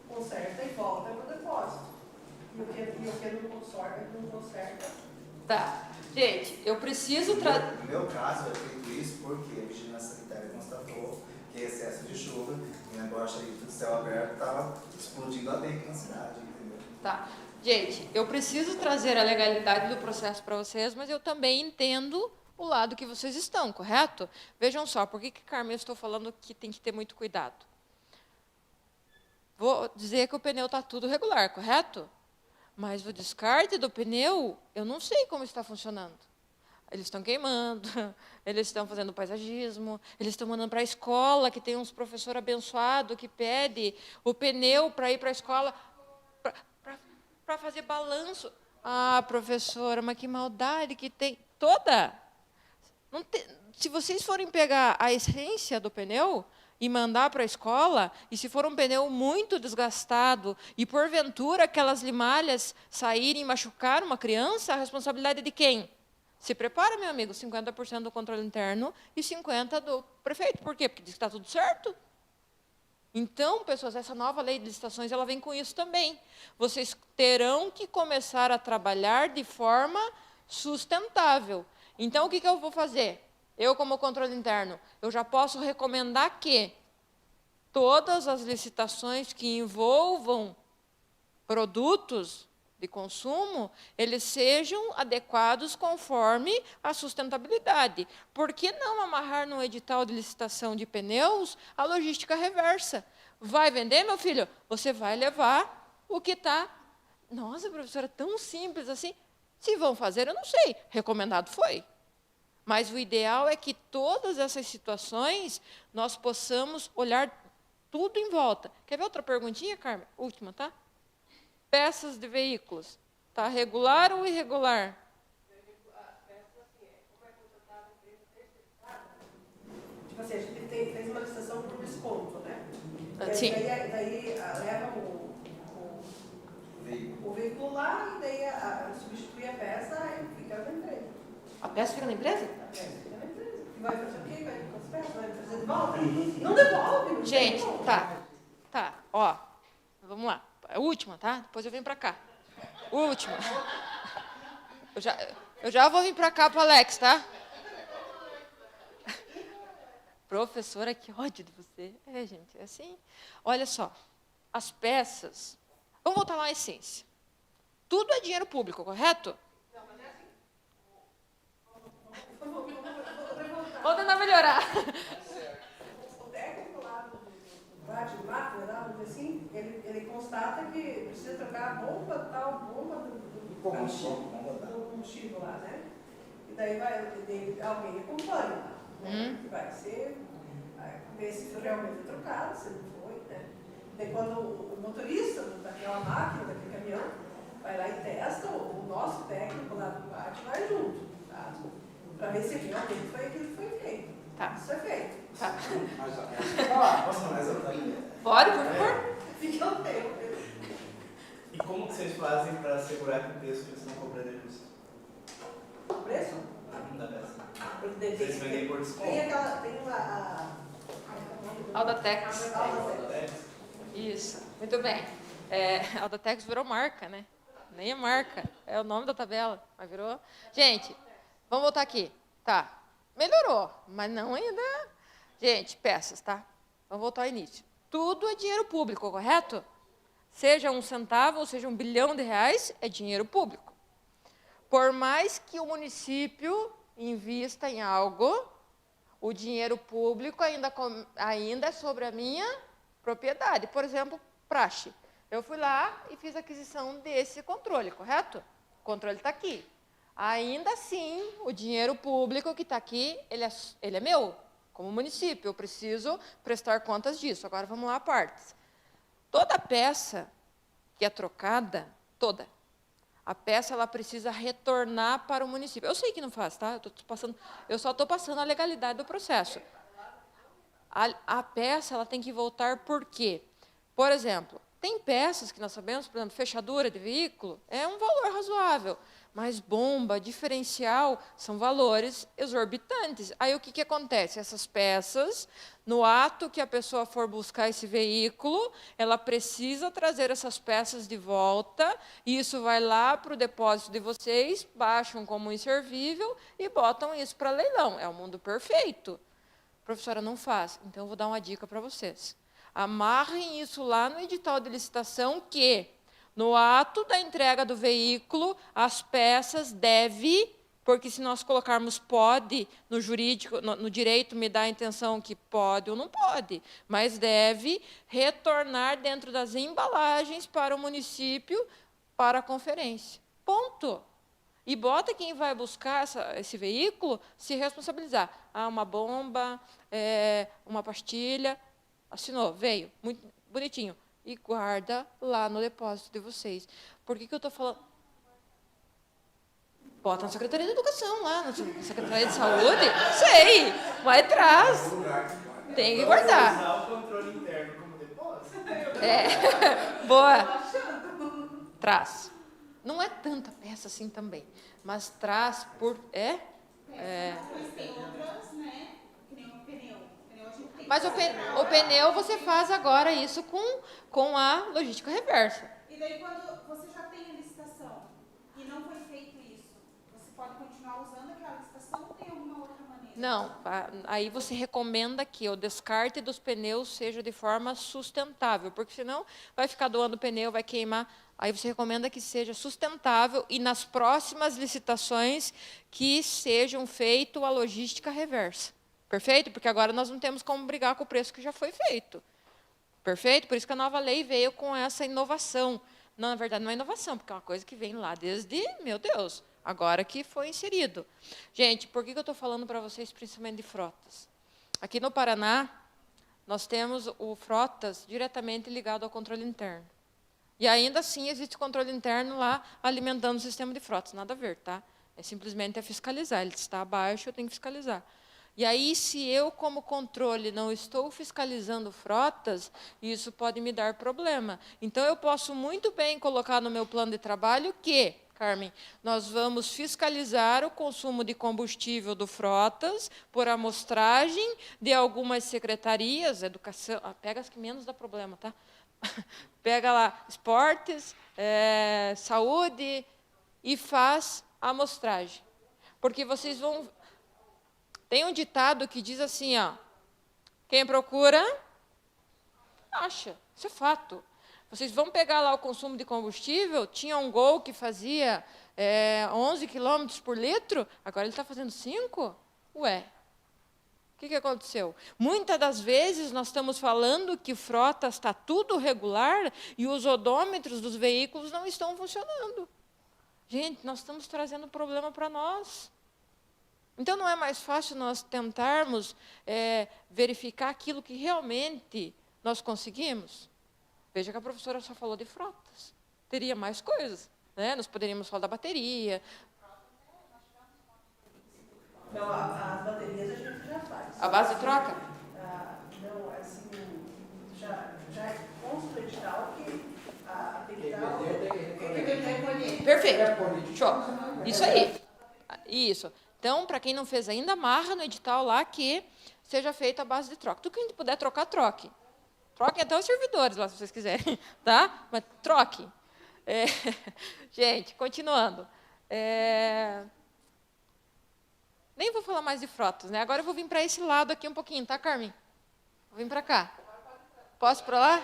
conserta e volta para o depósito. E o que não conserta. Tá. Gente, eu preciso trazer... No meu caso, é feito isso porque a vigilância sanitária constatou que excesso de chuva, o negócio aí do céu aberto estava explodindo a dengue na cidade, entendeu? Tá. Gente, eu preciso trazer a legalidade do processo para vocês, mas eu também entendo o lado que vocês estão, correto? Vejam só, por que, Carmen, eu estou falando que tem que ter muito cuidado? Vou dizer que o pneu está tudo regular, correto? Mas o descarte do pneu, eu não sei como está funcionando. Eles estão queimando, eles estão fazendo paisagismo, eles estão mandando para a escola, que tem uns professores abençoados que pede o pneu para ir para a escola para fazer balanço. Ah, professora, mas que maldade que tem. Toda. Não tem, se vocês forem pegar a essência do pneu e mandar para a escola, e se for um pneu muito desgastado, e porventura aquelas limalhas saírem e machucar uma criança, a responsabilidade é de quem? Se prepara, meu amigo, 50% do controle interno e 50% do prefeito. Por quê? Porque diz que está tudo certo. Então, pessoas, essa nova lei de licitações, ela vem com isso também. Vocês terão que começar a trabalhar de forma sustentável. Então, o que eu vou fazer? Eu, como controle interno, eu já posso recomendar que todas as licitações que envolvam produtos de consumo, eles sejam adequados conforme a sustentabilidade. Por que não amarrar no edital de licitação de pneus a logística reversa? Vai vender, meu filho? Você vai levar o que está... Nossa, professora, tão simples assim. Se vão fazer, eu não sei. Recomendado foi. Mas o ideal é que todas essas situações nós possamos olhar tudo em volta. Quer ver outra perguntinha, Carmen? Última, tá? Peças de veículos. Tá regular ou irregular? Tipo assim, a gente fez uma licitação por desconto, né? Sim. Daí leva o veículo lá e daí substitui a peça e fica na empresa. A peça fica na empresa? A peça fica na empresa. E vai fazer o quê? Vai com as peças? Vai fazer de volta? Não devolve. Não Gente, devolve. tá, ó, vamos lá. É a última, tá? Depois eu venho para cá. Última. Eu já vou vir para cá pro Alex, tá? Professora, que ódio de você. Gente, é assim. Olha só, as peças... Vamos voltar lá à essência. Tudo é dinheiro público, correto? Não, mas é assim. Vou tentar melhorar. O técnico lá do máquina, vamos dizer assim, ele constata que precisa trocar a bomba tal, bomba do combustível lá, né? E daí alguém acompanha lá, né? Que vai ser, ver se realmente foi trocado, se não foi, né? Daí quando o motorista daquela máquina, daquele caminhão, vai lá e testa, o nosso técnico lá do pátio vai junto, tá? Para ver se realmente foi aquilo que foi feito. Tá. Isso é feito. Tá. Posso mais outra? Pode, por favor. Fica o tempo. E como que vocês fazem para assegurar que o preço que vocês estão cobrando é justo? O preço? Da peça. Porque Vocês vendem por desconto? tem a Aldatex. Aldatex. Isso, muito bem. Aldatex virou marca, né? Nem é marca, é o nome da tabela, mas virou. Gente, vamos voltar aqui. Tá, melhorou, mas não ainda. Gente, peças, tá? Vamos voltar ao início. Tudo é dinheiro público, correto? Seja 1 centavo ou seja 1 bilhão de reais, é dinheiro público. Por mais que o município invista em algo, o dinheiro público ainda é sobre a minha propriedade. Por exemplo, praxe. Eu fui lá e fiz a aquisição desse controle, correto? O controle está aqui. Ainda assim, o dinheiro público que está aqui, ele é meu, como município. Eu preciso prestar contas disso. Agora, vamos lá a partes. Toda peça que é trocada, toda, a peça ela precisa retornar para o município. Eu sei que não faz, tá? Eu só estou passando a legalidade do processo. A peça ela tem que voltar por quê? Por exemplo, tem peças que nós sabemos, por exemplo, fechadura de veículo, é um valor razoável, mas bomba, diferencial, são valores exorbitantes. Aí o que acontece? Essas peças, no ato que a pessoa for buscar esse veículo, ela precisa trazer essas peças de volta, e isso vai lá para o depósito de vocês, baixam como inservível e botam isso para leilão. É o mundo perfeito. Professora, não faz. Então, eu vou dar uma dica para vocês. Amarrem isso lá no edital de licitação que, no ato da entrega do veículo, as peças porque se nós colocarmos pode no jurídico, no direito me dá a intenção que pode ou não pode, mas deve retornar dentro das embalagens para o município para a conferência. Ponto. E bota quem vai buscar esse veículo se responsabilizar. Ah, uma bomba, uma pastilha, assinou, veio, muito bonitinho. E guarda lá no depósito de vocês. Por que eu estou falando? Bota na Secretaria de Educação, lá, na Secretaria de Saúde. Sei, mas traz. Tem que guardar. Usar o controle interno como depósito? Boa. Traz. Não é tanta peça assim também, mas traz por... Mas tem outras, né? Que nem o pneu. A gente tem. Mas o pneu você faz agora isso com a logística reversa. E daí, quando você já tem a licitação e não foi feito isso, você pode continuar usando aquela licitação ou tem alguma outra maneira? Não, aí você recomenda que o descarte dos pneus seja de forma sustentável, porque senão vai ficar doando pneu, vai queimar. Aí você recomenda que seja sustentável e nas próximas licitações que sejam feito a logística reversa. Perfeito? Porque agora nós não temos como brigar com o preço que já foi feito. Perfeito? Por isso que a nova lei veio com essa inovação. Não, na verdade, não é inovação, porque é uma coisa que vem lá desde, meu Deus, agora que foi inserido. Gente, por que eu estou falando para vocês principalmente de frotas? Aqui no Paraná, nós temos o frotas diretamente ligado ao controle interno. E ainda assim existe controle interno lá alimentando o sistema de frotas. Nada a ver, tá? É simplesmente fiscalizar. Ele está abaixo, eu tenho que fiscalizar. E aí, se eu, como controle, não estou fiscalizando frotas, isso pode me dar problema. Então, eu posso muito bem colocar no meu plano de trabalho que, Carmen, nós vamos fiscalizar o consumo de combustível do frotas por amostragem de algumas secretarias, educação, pega as que menos dá problema, tá? Pega lá, esportes, saúde, e faz a amostragem. Porque vocês vão... Tem um ditado que diz assim, ó, quem procura, acha. Isso é fato. Vocês vão pegar lá o consumo de combustível, tinha um Gol que fazia 11 km por litro, agora ele está fazendo 5? Ué. O que aconteceu? Muitas das vezes nós estamos falando que frota está tudo regular e os odômetros dos veículos não estão funcionando. Gente, nós estamos trazendo problema para nós. Então, não é mais fácil nós tentarmos verificar aquilo que realmente nós conseguimos? Veja que a professora só falou de frotas. Teria mais coisas, né? Nós poderíamos falar da bateria. Não, as baterias a gente já faz. A base de troca? Não, assim, já consta o edital que tem que dar o... Perfeito. Show. Isso aí. Isso. Então, para quem não fez ainda, amarra no edital lá que seja feita a base de troca. Tudo que a gente puder trocar, troque. Troquem até os servidores lá, se vocês quiserem. Tá? Mas troque. Gente, continuando. Nem vou falar mais de frotas, né? Agora eu vou vir para esse lado aqui um pouquinho, tá, Carmen? Vou vir para cá. Posso ir para lá?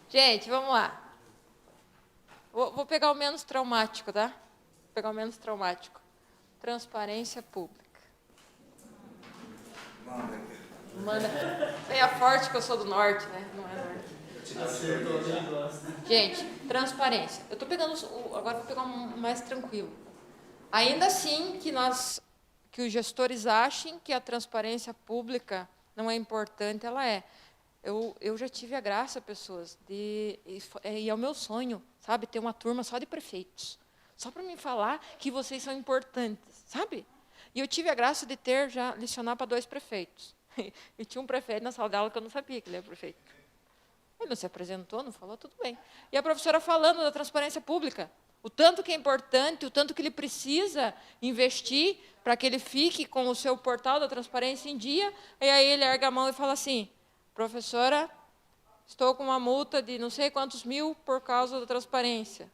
Gente, vamos lá. Vou pegar o menos traumático, tá? Vou pegar o menos traumático. Transparência pública. Manda, Manda. Venha forte que eu sou do norte, né? Não é norte. Acertou, bem gosta. Gente, transparência. Eu estou pegando, agora vou pegar um mais tranquilo. Ainda assim que os gestores achem que a transparência pública não é importante, ela é. Eu já tive a graça, pessoas, e é o meu sonho, sabe, ter uma turma só de prefeitos, só para me falar que vocês são importantes, sabe? E eu tive a graça de já lecionar para 2 prefeitos. E tinha um prefeito na sala de aula que eu não sabia que ele era prefeito. Ele não se apresentou, não falou, tudo bem. E a professora falando da transparência pública, o tanto que é importante, o tanto que ele precisa investir para que ele fique com o seu portal da transparência em dia, e aí ele erga a mão e fala assim, professora, estou com uma multa de não sei quantos mil por causa da transparência.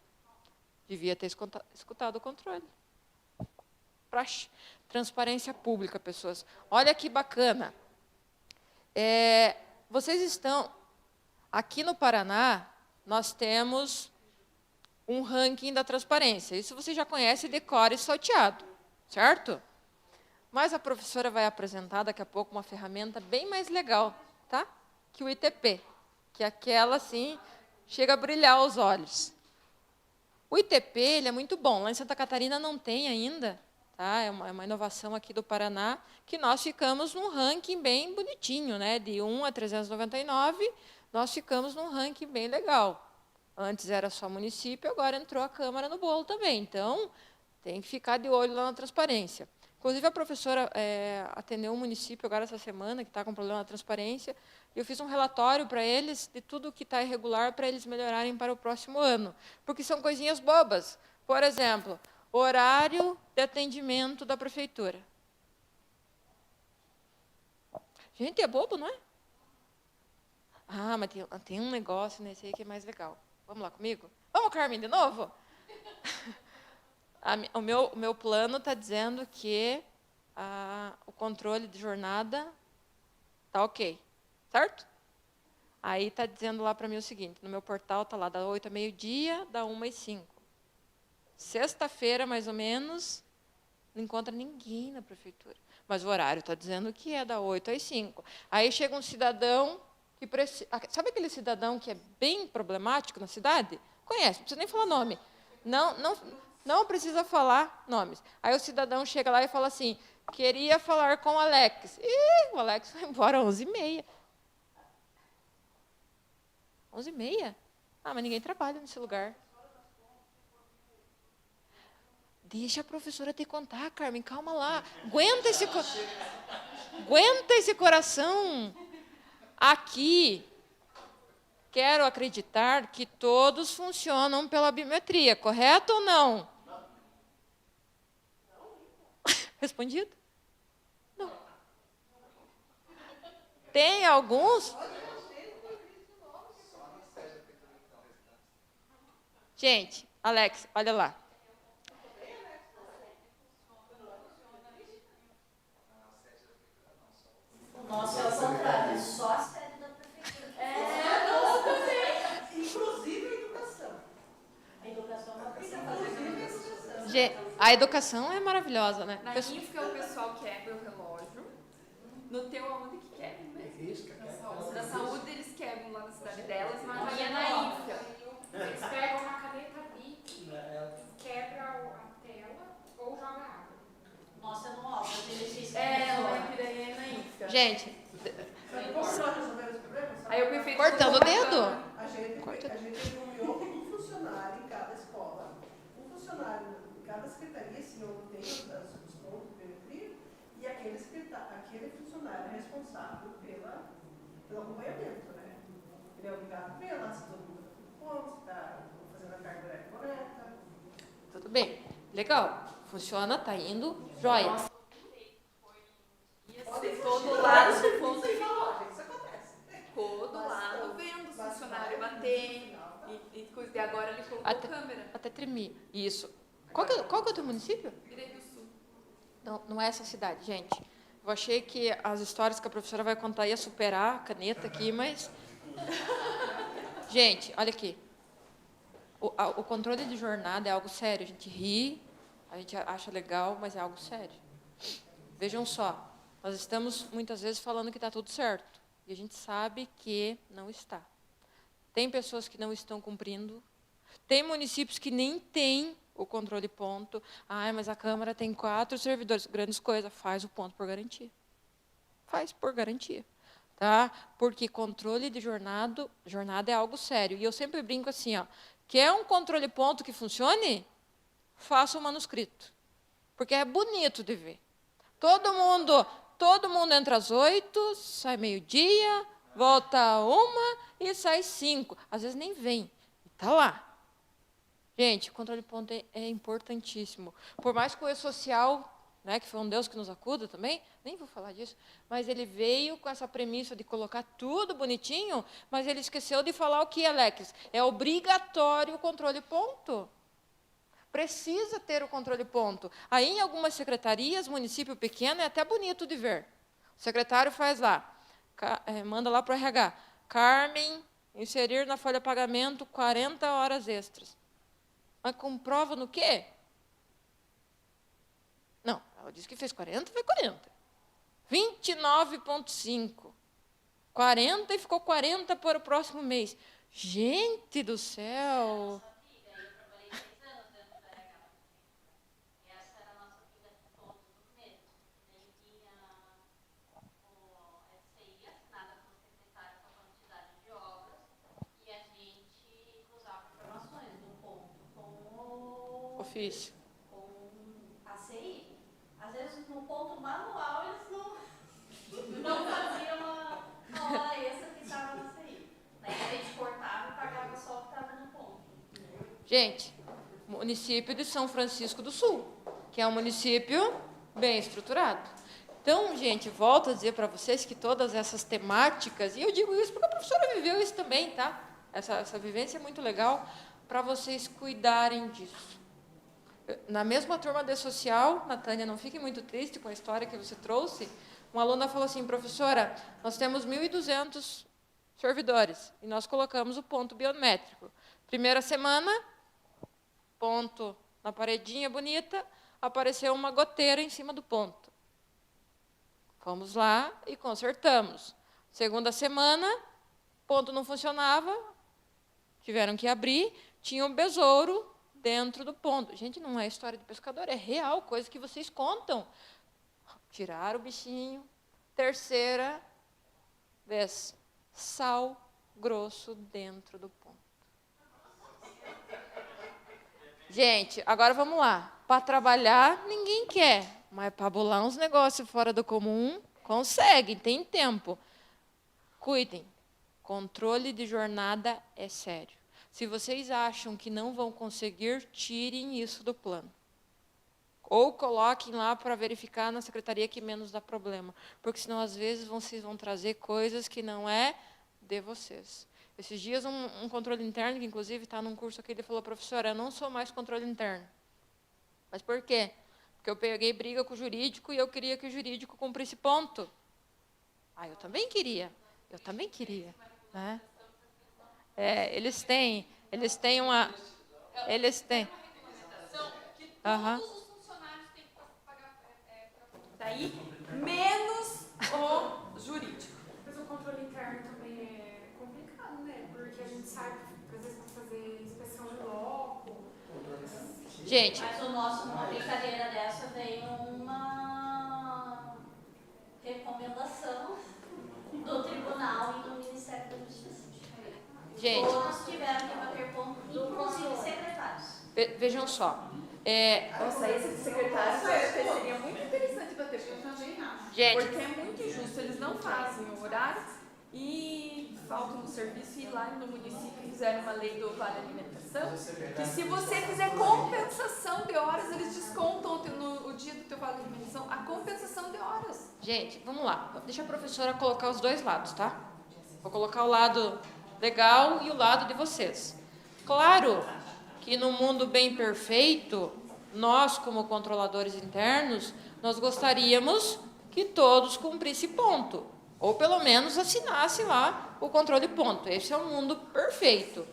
Devia ter escutado o controle. Praxe. Transparência pública, pessoas. Olha que bacana. Vocês estão... Aqui no Paraná, nós temos um ranking da transparência. Isso você já conhece, decora e salteado, certo? Mas a professora vai apresentar daqui a pouco uma ferramenta bem mais legal, tá? Que o ITP, que é aquela, assim, chega a brilhar os olhos. O ITP, ele é muito bom. Lá em Santa Catarina não tem ainda, tá? É uma inovação aqui do Paraná, que nós ficamos num ranking bem bonitinho, né? De 1 a 399, nós ficamos num ranking bem legal. Antes era só município, agora entrou a Câmara no bolo também. Então, tem que ficar de olho lá na transparência. Inclusive, a professora atendeu um município agora essa semana, que está com problema na transparência, e eu fiz um relatório para eles de tudo que está irregular para eles melhorarem para o próximo ano. Porque são coisinhas bobas. Por exemplo, horário de atendimento da prefeitura. Gente, é bobo, não é? Ah, mas tem um negócio nesse aí que é mais legal. Vamos lá comigo? Vamos, Carmen, de novo? O meu plano está dizendo que o controle de jornada está ok, certo? Aí está dizendo lá para mim o seguinte, no meu portal está lá, da 8 a meio-dia, da 1 às 5. Sexta-feira, mais ou menos, não encontra ninguém na prefeitura. Mas o horário está dizendo que é da 8 às 5. Aí chega um cidadão... Sabe aquele cidadão que é bem problemático na cidade? Conhece, não precisa nem falar nome. Não precisa falar nomes. Aí o cidadão chega lá e fala assim, queria falar com o Alex. O Alex vai embora às 11h30. 11h30? Ah, mas ninguém trabalha nesse lugar. Deixa a professora te contar, Carmen, calma lá. Aguenta esse coração. Aqui, quero acreditar que todos funcionam pela biometria, correto ou não? Respondido? Não. Tem alguns? Gente, Alex, olha lá. Nossa, é o contrário, só a sede da prefeitura. Nós também. Inclusive a educação. A educação não precisa A educação é maravilhosa, né? Na IFCA o pessoal quebra o relógio. No teu, aonde que quebra mesmo? Na saúde eles quebram lá na cidade delas, mas é na IFCA. Eles pegam uma caneta BIC, quebra a tela ou joga água. Nossa, eu não obra, Lá em Piraí é na IFCA. Gente, Sabe como nós resolvemos os problemas? Aí o prefeito cortando o dedo. A gente nomeou um funcionário em cada escola, um funcionário em cada secretaria, se eu não tenho os pontos de biometria, e aquele funcionário é responsável pelo acompanhamento, né? Ele é obrigado a ver lá se todo mundo está tudo ponto, se está fazendo a carga horária correta. Tudo bem, legal. Funciona, tá indo, joia. Todo lado se ponto e todo lado vendo o funcionário bater e coisa. E agora ele colocou câmera. Até tremi. Isso. Qual que é o teu município? Piraí do Sul. Não é essa cidade, gente. Eu achei que as histórias que a professora vai contar ia superar a caneta aqui, mas... Gente, olha aqui. O controle de jornada é algo sério. A gente ri, a gente acha legal, mas é algo sério. Vejam só. Nós estamos, muitas vezes, falando que está tudo certo. E a gente sabe que não está. Tem pessoas que não estão cumprindo. Tem municípios que nem têm o controle ponto. Mas a Câmara tem 4 servidores. Grandes coisas. Faz o ponto por garantia. Faz por garantia. Tá? Porque controle de jornada é algo sério. E eu sempre brinco assim, ó, quer um controle ponto que funcione? Faça um manuscrito. Porque é bonito de ver. Todo mundo entra às 8, sai meio-dia, volta a 1 e sai 5. Às vezes nem vem. Está lá. Gente, o controle ponto é importantíssimo. Por mais que o E-Social, né, que foi um Deus que nos acuda também, nem vou falar disso, mas ele veio com essa premissa de colocar tudo bonitinho, mas ele esqueceu de falar o que, Alex? É obrigatório o controle ponto. Precisa ter o controle ponto. Aí, em algumas secretarias, município pequeno, é até bonito de ver. O secretário faz lá, manda lá para o RH. Carmen, inserir na folha de pagamento 40 horas extras. Mas comprova no quê? Não, ela disse que fez 40, foi 40. 29,5. 40 e ficou 40 para o próximo mês. Gente do céu! Ofício. Com a CI. Às vezes, no ponto manual, eles não faziam a hora extra que estava na CI. Daí a gente cortava e pagava só o que estava no ponto. Gente, município de São Francisco do Sul, que é um município bem estruturado. Então, gente, volto a dizer para vocês que todas essas temáticas, e eu digo isso porque a professora viveu isso também, tá? Essa vivência é muito legal, para vocês cuidarem disso. Na mesma turma de social, Natânia, não fique muito triste com a história que você trouxe, uma aluna falou assim, professora, nós temos 1.200 servidores, e nós colocamos o ponto biométrico. Primeira semana, ponto na paredinha bonita, apareceu uma goteira em cima do ponto. Fomos lá e consertamos. Segunda semana, ponto não funcionava, tiveram que abrir, tinha um besouro dentro do ponto. Gente, não é história de pescador, é real, coisa que vocês contam. Tiraram o bichinho. Terceira vez, sal grosso dentro do ponto. Gente, agora vamos lá. Para trabalhar, ninguém quer, mas para bolar uns negócios fora do comum, consegue, tem tempo. Cuidem. Controle de jornada é sério. Se vocês acham que não vão conseguir, tirem isso do plano. Ou coloquem lá para verificar na secretaria que menos dá problema. Porque senão, às vezes, vocês vão trazer coisas que não é de vocês. Esses dias, um controle interno, que inclusive está num curso aqui, ele falou, professora, eu não sou mais controle interno. Mas por quê? Porque eu peguei briga com o jurídico e eu queria que o jurídico cumprisse ponto. Eu também queria. Eu também queria. Né? Eles têm uma... Eles têm... Todos os funcionários têm que pagar... Daí, menos o jurídico. Mas o controle interno também é complicado, né? Porque a gente sabe que às vezes tem que fazer inspeção de loco. Gente... Mas numa brincadeira dessa veio uma recomendação do tribunal e do Ministério da Justiça. Gente, todos tiveram que bater ponto, inclusive secretários. Vejam só. Nossa, esse secretário seria muito interessante bater ponto. Gente, porque é muito injusto, eles não fazem o horário e faltam no serviço e lá no município fizeram uma lei do Vale Alimentação, que se você fizer compensação de horas, eles descontam no dia do teu Vale Alimentação a compensação de horas. Gente, vamos lá. Deixa a professora colocar os dois lados, tá? Vou colocar o lado legal e o lado de vocês. Claro que no mundo bem perfeito, nós, como controladores internos, nós gostaríamos que todos cumprissem ponto. Ou pelo menos assinasse lá o controle ponto. Esse é um mundo perfeito.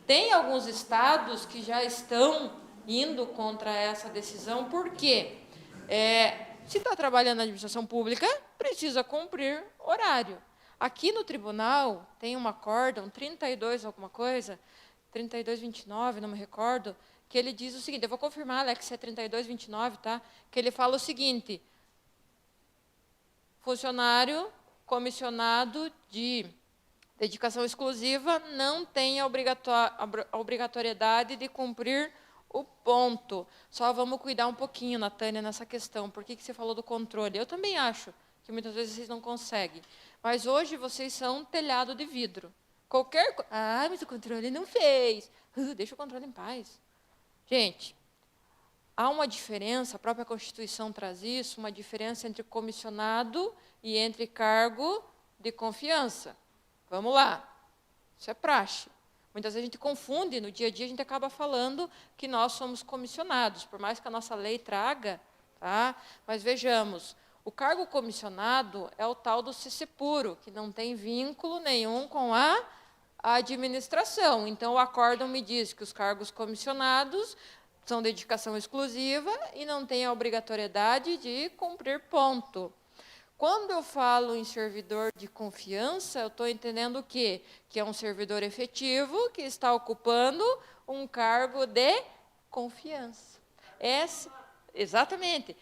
Tem alguns estados que já estão indo contra essa decisão, por quê? Se está trabalhando na administração pública, precisa cumprir horário. Aqui no tribunal tem uma acórdão, 32 alguma coisa, 3229, não me recordo, que ele diz o seguinte, eu vou confirmar, Alex, se é 3229, tá? Que ele fala o seguinte, funcionário comissionado de dedicação exclusiva não tem a obrigatoriedade de cumprir o ponto. Só vamos cuidar um pouquinho, Natânia, nessa questão. Por que você falou do controle? Eu também acho que muitas vezes vocês não conseguem. Mas hoje vocês são um telhado de vidro. Mas o controle não fez. Deixa o controle em paz. Gente, há uma diferença, a própria Constituição traz isso, uma diferença entre comissionado e entre cargo de confiança. Vamos lá. Isso é praxe. Muitas vezes a gente confunde, no dia a dia a gente acaba falando que nós somos comissionados, por mais que a nossa lei traga, tá? Mas vejamos, o cargo comissionado é o tal do CC puro, que não tem vínculo nenhum com a administração. Então, o acórdão me diz que os cargos comissionados são dedicação exclusiva e não têm a obrigatoriedade de cumprir ponto. Quando eu falo em servidor de confiança, eu estou entendendo o quê? Que é um servidor efetivo que está ocupando um cargo de confiança. Exatamente.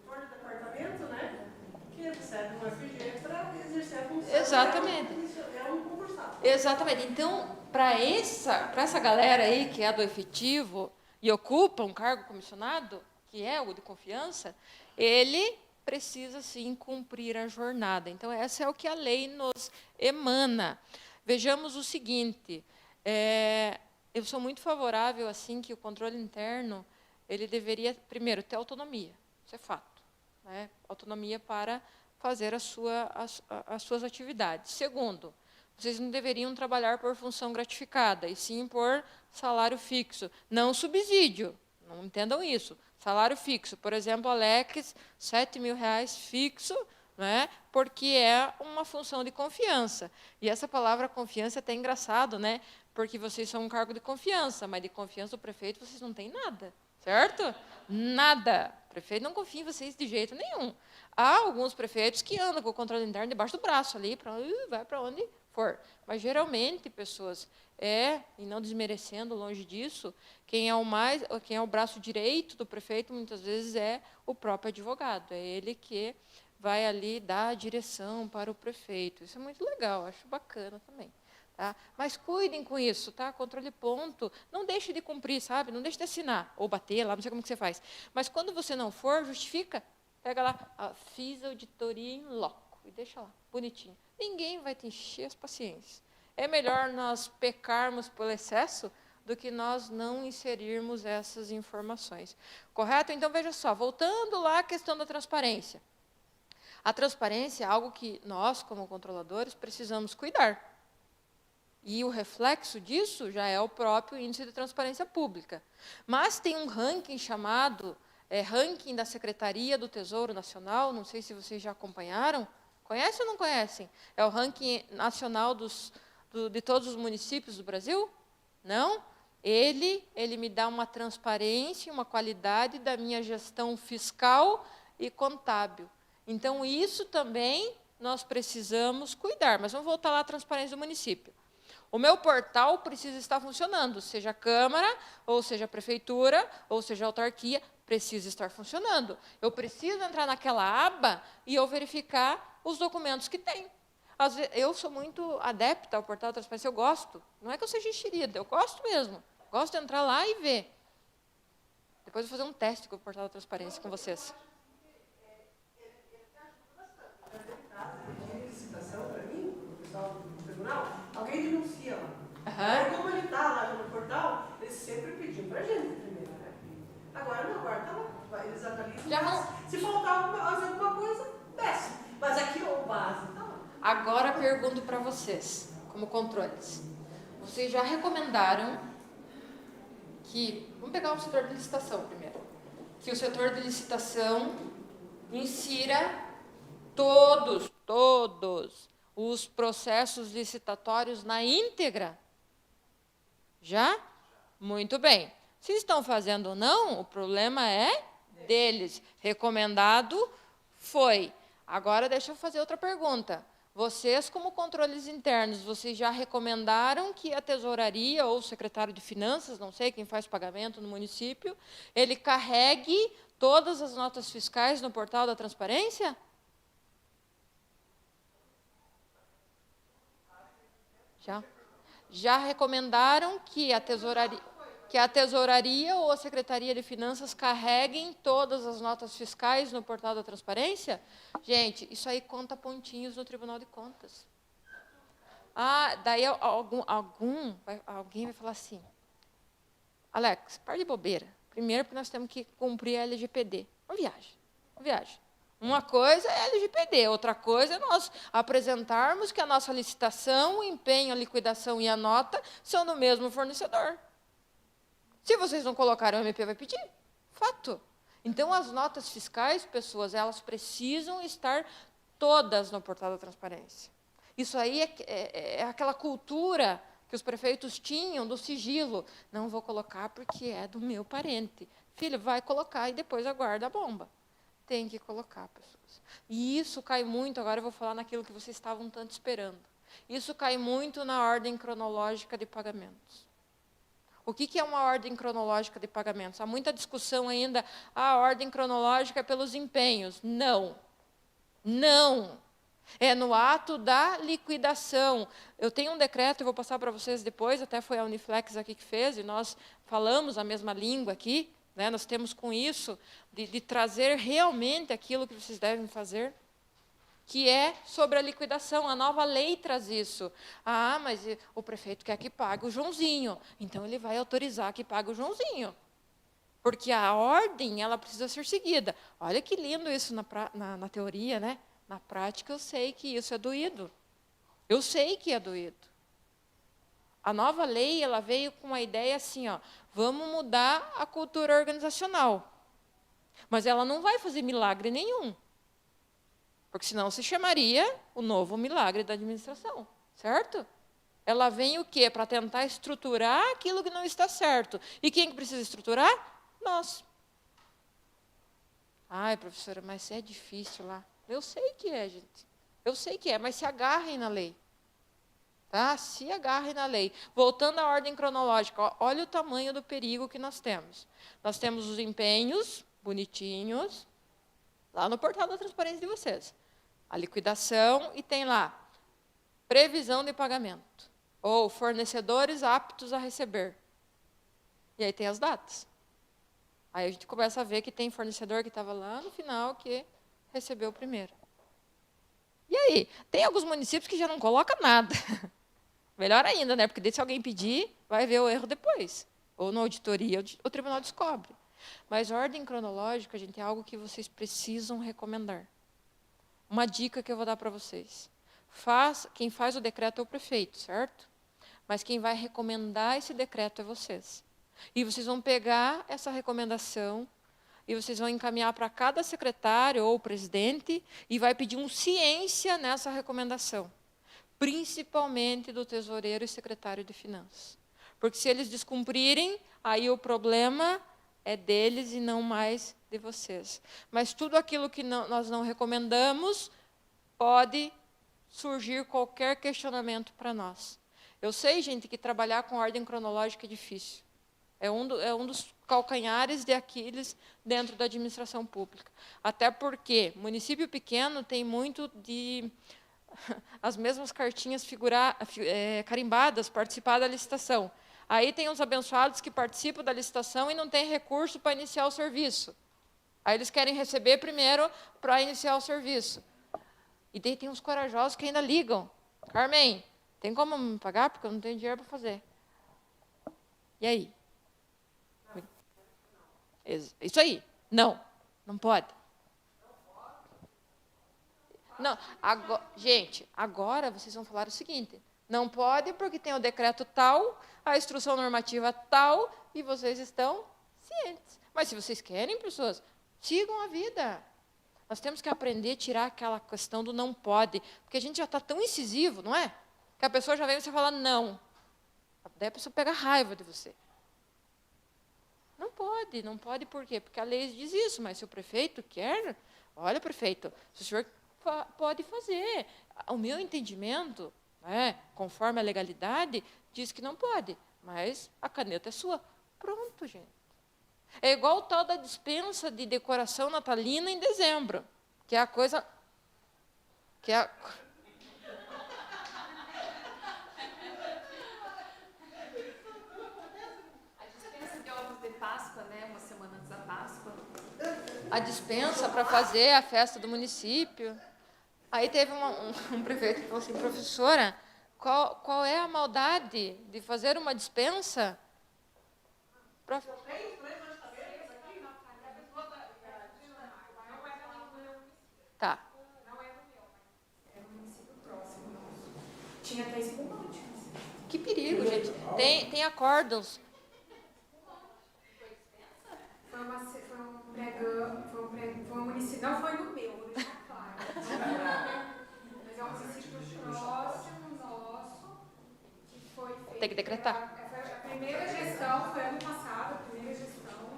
Do departamento, né? Que recebe um FG para exercer a função. Exatamente. É um concursado. Exatamente. Então, para essa galera aí que é do efetivo e ocupa um cargo comissionado, que é o de confiança, ele precisa, sim, cumprir a jornada. Então, essa é o que a lei nos emana. Vejamos o seguinte, eu sou muito favorável, assim, que o controle interno, ele deveria, primeiro, ter autonomia, isso é fato, né? Autonomia para fazer as suas atividades. Segundo, vocês não deveriam trabalhar por função gratificada, e sim por salário fixo, não subsídio, não entendam isso. Salário fixo, por exemplo, Alex, R$7.000 fixo, né, porque é uma função de confiança. E essa palavra confiança é até engraçado, né, porque vocês são um cargo de confiança, mas de confiança do prefeito vocês não têm nada, certo? Nada. O prefeito não confia em vocês de jeito nenhum. Há alguns prefeitos que andam com o controle interno debaixo do braço ali, vai para onde for. Mas, geralmente, pessoas, e não desmerecendo, longe disso, quem é o braço direito do prefeito, muitas vezes, é o próprio advogado. É ele que vai ali dar a direção para o prefeito. Isso é muito legal, acho bacana também. Tá? Mas cuidem com isso, tá? Controle ponto. Não deixe de cumprir, sabe? Não deixe de assinar, ou bater lá, não sei como que você faz. Mas, quando você não for, justifica. Pega lá, fiz auditoria em loco, e deixa lá, bonitinho. Ninguém vai te encher as paciências. É melhor nós pecarmos pelo excesso do que nós não inserirmos essas informações. Correto? Então, veja só, voltando lá à questão da transparência. A transparência é algo que nós, como controladores, precisamos cuidar. E o reflexo disso já é o próprio Índice de Transparência Pública. Mas tem um ranking chamado ranking da Secretaria do Tesouro Nacional, não sei se vocês já acompanharam. Conhecem ou não conhecem? É o ranking nacional de todos os municípios do Brasil? Não? Ele me dá uma transparência, uma qualidade da minha gestão fiscal e contábil. Então, isso também nós precisamos cuidar. Mas vamos voltar lá à transparência do município. O meu portal precisa estar funcionando, seja a Câmara, ou seja a Prefeitura, ou seja a autarquia, precisa estar funcionando. Eu preciso entrar naquela aba e eu verificar os documentos que tem. Às vezes, eu sou muito adepta ao portal da transparência, eu gosto. Não é que eu seja enxerida, eu gosto mesmo. Gosto de entrar lá e ver. Depois eu vou fazer um teste com o portal da transparência com vocês. Licitação para mim, o pessoal do tribunal, alguém denuncia lá. Uhum. Aí, como ele está lá no portal, eles sempre pediam para a gente primeiro, né? Agora não, agora tá lá. Eles analisam. Já vão. Se faltar fazer alguma coisa, desce. Mas aqui o base está lá. Agora pergunto para vocês, como controles. Vocês já recomendaram que... Vamos pegar o setor de licitação primeiro. Que o setor de licitação insira todos os processos licitatórios na íntegra? Já? Muito bem. Se estão fazendo ou não, o problema é deles. Recomendado foi. Agora, deixa eu fazer outra pergunta. Vocês, como controles internos, vocês já recomendaram que a tesouraria ou o secretário de finanças, não sei quem faz pagamento no município, ele carregue todas as notas fiscais no portal da transparência? Já. Já recomendaram que a tesouraria ou a Secretaria de Finanças carreguem todas as notas fiscais no portal da transparência? Gente, isso aí conta pontinhos no Tribunal de Contas. Ah, daí alguém vai falar assim, Alex, para de bobeira. Primeiro, porque nós temos que cumprir a LGPD. Uma viagem. Uma coisa é a LGPD, outra coisa é nós apresentarmos que a nossa licitação, o empenho, a liquidação e a nota são do mesmo fornecedor. Se vocês não colocarem, o MP vai pedir. Fato. Então, as notas fiscais, pessoas, elas precisam estar todas no portal da transparência. Isso aí é aquela cultura que os prefeitos tinham do sigilo. Não vou colocar porque é do meu parente. Filho, vai colocar e depois aguarda a bomba. Tem que colocar, pessoas. E isso cai muito, agora eu vou falar naquilo que vocês estavam tanto esperando. Isso cai muito na ordem cronológica de pagamentos. O que é uma ordem cronológica de pagamentos? Há muita discussão ainda, a ordem cronológica é pelos empenhos. Não. Não. É no ato da liquidação. Eu tenho um decreto, eu vou passar para vocês depois, até foi a Uniflex aqui que fez, e nós falamos a mesma língua aqui, né? Nós temos com isso de trazer realmente aquilo que vocês devem fazer, que é sobre a liquidação. A nova lei traz isso. Ah, mas o prefeito quer que pague o Joãozinho, então ele vai autorizar que pague o Joãozinho. Porque a ordem, ela precisa ser seguida. Olha que lindo isso na teoria, né? Na prática, eu sei que isso é doído. Eu sei que é doído. A nova lei, ela veio com uma ideia assim, ó, vamos mudar a cultura organizacional. Mas ela não vai fazer milagre nenhum. Porque senão se chamaria o novo milagre da administração, certo? Ela vem o quê? Para tentar estruturar aquilo que não está certo. E quem que precisa estruturar? Nós. Ai, professora, mas é difícil lá. Eu sei que é, gente. Eu sei que é, mas se agarrem na lei. Tá? Se agarrem na lei. Voltando à ordem cronológica, ó, olha o tamanho do perigo que nós temos. Nós temos os empenhos, bonitinhos, lá no portal da transparência de vocês. A liquidação e tem lá previsão de pagamento. Ou fornecedores aptos a receber. E aí tem as datas. Aí a gente começa a ver que tem fornecedor que estava lá no final que recebeu primeiro. E aí? Tem alguns municípios que já não colocam nada. Melhor ainda, né? Porque se alguém pedir, vai ver o erro depois. Ou na auditoria, o tribunal descobre. Mas ordem cronológica, gente, é algo que vocês precisam recomendar. Uma dica que eu vou dar para vocês. Quem faz o decreto é o prefeito, certo? Mas quem vai recomendar esse decreto é vocês. E vocês vão pegar essa recomendação e vocês vão encaminhar para cada secretário ou presidente e vai pedir ciência nessa recomendação. Principalmente do tesoureiro e secretário de finanças. Porque se eles descumprirem, aí o problema é deles e não mais de vocês. Mas tudo aquilo que nós não recomendamos, pode surgir qualquer questionamento para nós. Eu sei, gente, que trabalhar com ordem cronológica é difícil. É um dos calcanhares de Aquiles dentro da administração pública. Até porque município pequeno tem muito de as mesmas cartinhas carimbadas, participar da licitação. Aí tem uns abençoados que participam da licitação e não tem recurso para iniciar o serviço. Aí eles querem receber primeiro para iniciar o serviço. E daí tem uns corajosos que ainda ligam. Carmen, tem como me pagar? Porque eu não tenho dinheiro para fazer. E aí? Isso aí. Não pode. Não, gente, agora vocês vão falar o seguinte. Não pode porque tem o decreto tal, a instrução normativa tal, e vocês estão cientes. Mas se vocês querem, pessoas, sigam a vida. Nós temos que aprender a tirar aquela questão do não pode, porque a gente já está tão incisivo, não é? Que a pessoa já vem e você fala não. Daí a pessoa pega raiva de você. Não pode por quê? Porque a lei diz isso, mas se o prefeito quer, olha, prefeito, se o senhor pode fazer. O meu entendimento, conforme a legalidade, diz que não pode, mas a caneta é sua. Pronto, gente. É igual o tal da dispensa de decoração natalina em dezembro, que é a coisa... Páscoa, né? Uma semana antes da Páscoa. A dispensa para fazer a festa do município. Aí teve um prefeito que falou assim, professora, qual é a maldade de fazer uma dispensa? Tá. É no município próximo. Tinha até espumante. Que perigo, gente. Tem acórdãos. Foi um município, não foi no meu, vou deixar claro. Mas é um município próximo nosso que foi feito. Tem que decretar. A primeira gestão foi ano passado, a primeira gestão,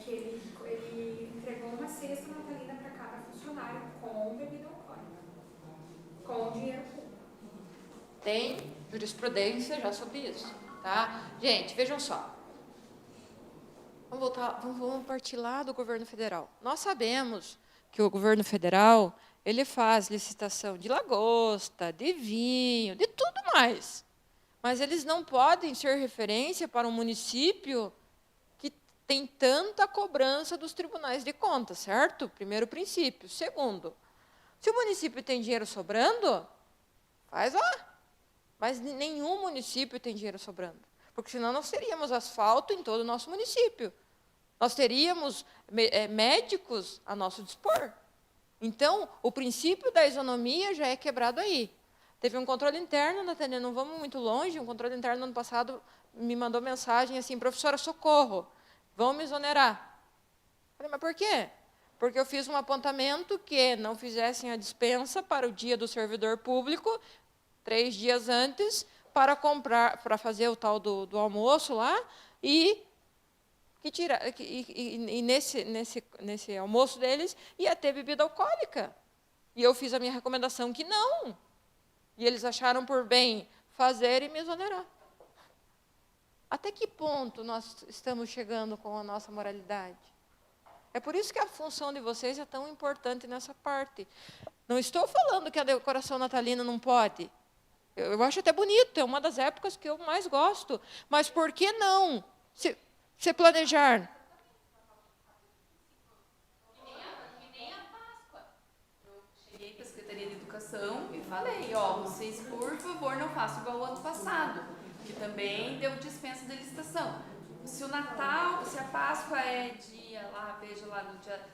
que ele entregou uma cesta natalina para cada funcionário com bebida alcoólica, com dinheiro público. Tem jurisprudência já sobre isso, tá? Gente, vejam só. Vamos partir lá do governo federal. Nós sabemos que o governo federal, ele faz licitação de lagosta, de vinho, de tudo mais. Mas eles não podem ser referência para um município que tem tanta cobrança dos tribunais de contas, certo? Primeiro princípio. Segundo, se o município tem dinheiro sobrando, faz lá. Mas nenhum município tem dinheiro sobrando. Porque senão nós teríamos asfalto em todo o nosso município. Nós teríamos médicos a nosso dispor. Então, o princípio da isonomia já é quebrado aí. Teve um controle interno, Natânia, não vamos muito longe, um controle interno no ano passado me mandou mensagem assim, professora, socorro, vão me exonerar. Falei, mas por quê? Porque eu fiz um apontamento que não fizessem a dispensa para o dia do servidor público, 3 dias antes, para comprar, para fazer o tal do almoço lá, e nesse almoço deles ia ter bebida alcoólica. E eu fiz a minha recomendação que não. E eles acharam por bem fazer e me exonerar. Até que ponto nós estamos chegando com a nossa moralidade? É por isso que a função de vocês é tão importante nessa parte. Não estou falando que a decoração natalina não pode. Eu acho até bonito, é uma das épocas que eu mais gosto. Mas por que não se planejar? Que nem a Páscoa. Eu cheguei para a Secretaria de Educação e falei, vocês, por favor, não façam igual o ano passado, que também deu dispensa de licitação. Se o Natal, se a Páscoa é dia lá, veja lá no dia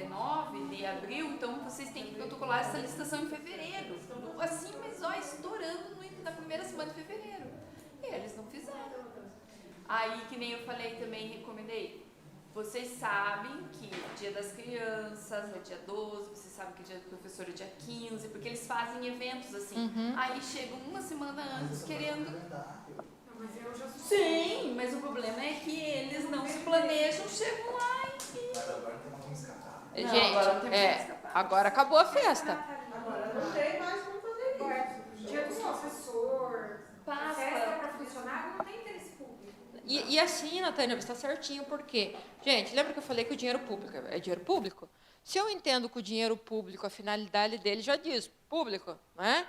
9 de abril, então vocês têm que protocolar essa licitação em fevereiro. Assim, mas estourando na primeira semana de fevereiro. E eles não fizeram. Aí, que nem eu falei também, recomendei. Vocês sabem que dia das crianças é dia 12, vocês sabem que dia do professor é dia 15, porque eles fazem eventos assim. Aí chegam uma semana antes querendo... Mas eu já sou... Sim, mas o problema é que eles não se planejam, chegam lá e... Mas agora tem como escapar. Gente, agora acabou a festa. Agora não tem mais como fazer isso. Dia do professor, festa para funcionário, não tem interesse público. E assim, Natânia, está certinho, por quê? Gente, lembra que eu falei que o dinheiro público é dinheiro público? Se eu entendo que o dinheiro público, a finalidade dele já diz, público, né?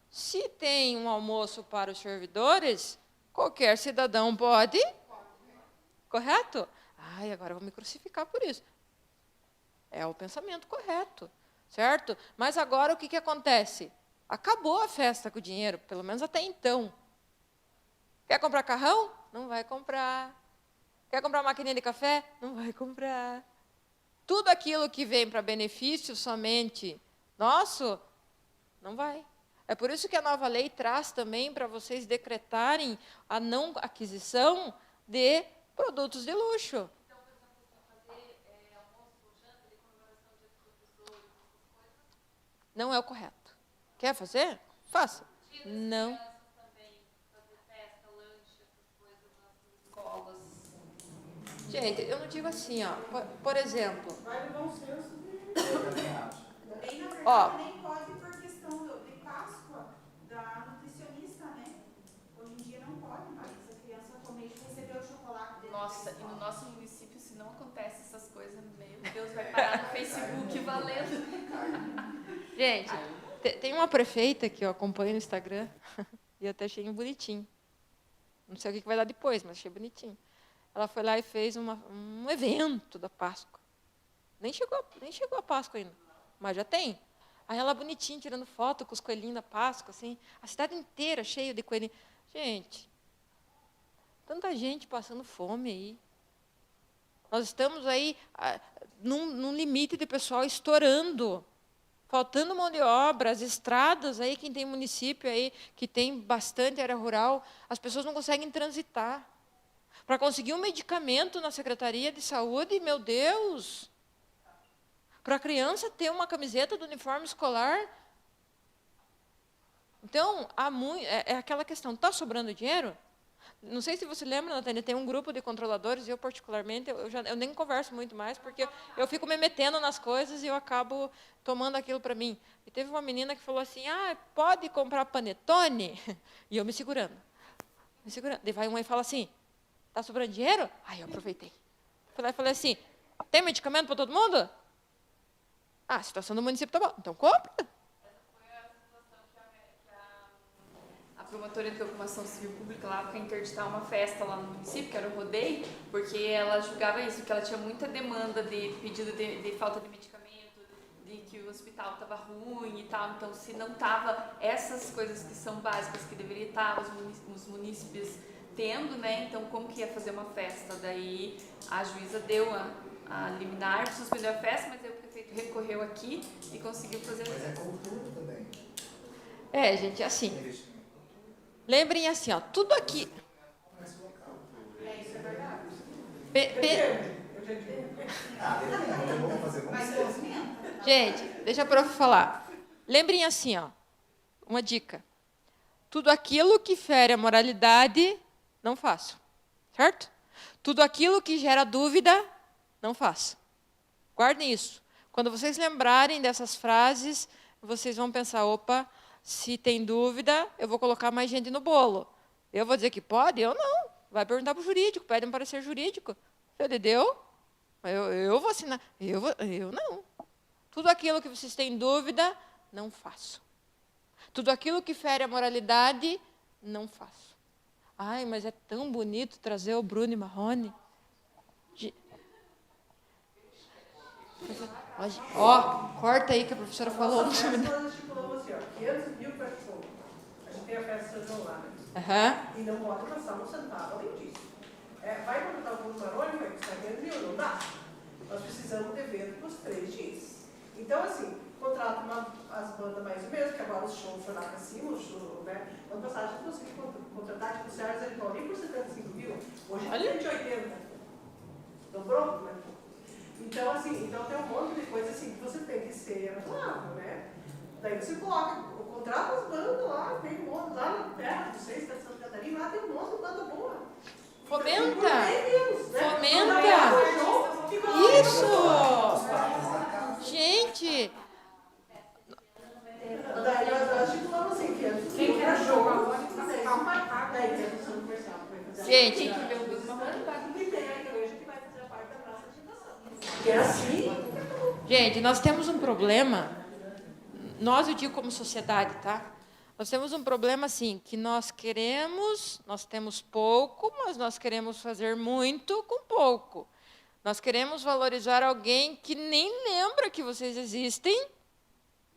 Se tem um almoço para os servidores, qualquer cidadão pode, correto? Ai, agora eu vou me crucificar por isso. É o pensamento correto, certo? Mas agora o que acontece? Acabou a festa com o dinheiro, pelo menos até então. Quer comprar carrão? Não vai comprar. Quer comprar maquininha de café? Não vai comprar. Tudo aquilo que vem para benefício somente nosso, não vai. É por isso que a nova lei traz também para vocês decretarem a não aquisição de produtos de luxo. Então, por exemplo, fazer almoço ou janta de comemoração do dia do professor, essas coisas? Não é o correto. Quer fazer? Faça. Não. Também fazer festa, lanche, essas coisas nas escolas. Gente, eu não digo assim, ó. Por exemplo, Vai levar um senso de... Eu também acho. Bem, na verdade, Ó. nem pode por questão de Páscoa da nutricionista, né? Hoje em dia não pode mais. A criança atualmente recebeu o chocolate dele. Nossa, e no nosso município, se não acontece essas coisas, meu Deus, vai parar no Facebook valendo. gente, tem uma prefeita que eu acompanho no Instagram e eu até achei bonitinho. Não sei o que vai dar depois, mas achei bonitinho. Ela foi lá e fez um evento da Páscoa. Nem chegou a Páscoa ainda, mas já tem. Aí ela bonitinha, tirando foto com os coelhinhos da Páscoa, assim, a cidade inteira cheia de coelhinhos. Gente, tanta gente passando fome aí. Nós estamos aí num limite de pessoal estourando, faltando mão de obra, as estradas aí, quem tem município aí, que tem bastante área rural, as pessoas não conseguem transitar. Para conseguir um medicamento na Secretaria de Saúde, meu Deus! Para a criança ter uma camiseta do uniforme escolar. Então, é aquela questão, está sobrando dinheiro? Não sei se você lembra, Natânia, tem um grupo de controladores, eu particularmente, eu nem converso muito mais, porque eu fico me metendo nas coisas e eu acabo tomando aquilo para mim. E teve uma menina que falou assim, pode comprar panetone? E eu me segurando. Daí vai uma e fala assim, está sobrando dinheiro? Aí eu aproveitei. Fui lá e falei assim, tem medicamento para todo mundo? A situação do município está boa, então compra. A promotora de ocupação civil pública lá quer interditar uma festa lá no município, que era o rodeio, porque ela julgava isso, que ela tinha muita demanda de pedido de falta de medicamento, de que o hospital estava ruim e tal. Então, se não estava essas coisas que são básicas, que deveria estar os munícipes tendo, né? Então, como que ia fazer uma festa? Daí a juíza deu a liminar, suspendeu a festa, mas aí o prefeito recorreu aqui e conseguiu fazer a Mas festa. é cultura também. Gente, assim, lembrem assim, ó, tudo aqui... Isso é verdade. Vamos fazer, Mas movimenta. Gente, deixa a prof falar. Lembrem assim, ó, uma dica. Tudo aquilo que fere a moralidade, não faço. Certo? Tudo aquilo que gera dúvida, não faço. Guardem isso. Quando vocês lembrarem dessas frases, vocês vão pensar, opa, se tem dúvida, eu vou colocar mais gente no bolo. Eu vou dizer que pode? Eu não. Vai perguntar para o jurídico, pede um parecer jurídico. Ele deu? Eu vou assinar. Eu não. Tudo aquilo que vocês têm dúvida, não faço. Tudo aquilo que fere a moralidade, não faço. Ai, mas é tão bonito trazer o Bruno Marrone. Corta aí que a professora falou. Nossa festa, nós estipulamos assim, 500 mil para show. A gente tem a festa de São João lá, né? Uhum. E não pode passar um centavo além disso. Vai contratar o Bruno Marrone, vai custar 500 mil, não dá. Nós precisamos de evento nos 3 dias. Então, assim, contrata as bandas mais ou menos, que agora os shows foram lá para cima, o show, né? Ano passado a gente conseguiu contratar, tipo, o Sérgio ele Paulinho por 75 mil. Hoje é 180. Dobrou, né? Então, assim, tem um monte de coisa assim que você tem que ser razoável, né? Daí você coloca, contrata as bandas lá, tem um monte, lá na terra, não sei se está em Santa Catarina, lá tem um monte de banda boa. Fomenta! Fomenta! Isso! Gente! Daí nós estipulamos assim, que quem quer jogo agora, daí tem a função comercial. Gente! E tem a igreja que vai fazer a parte da praça de alimentação. Que é assim. Gente, nós temos um problema, eu digo como sociedade, tá? Nós temos um problema assim, que nós temos pouco, mas nós queremos fazer muito com pouco. Nós queremos valorizar alguém que nem lembra que vocês existem,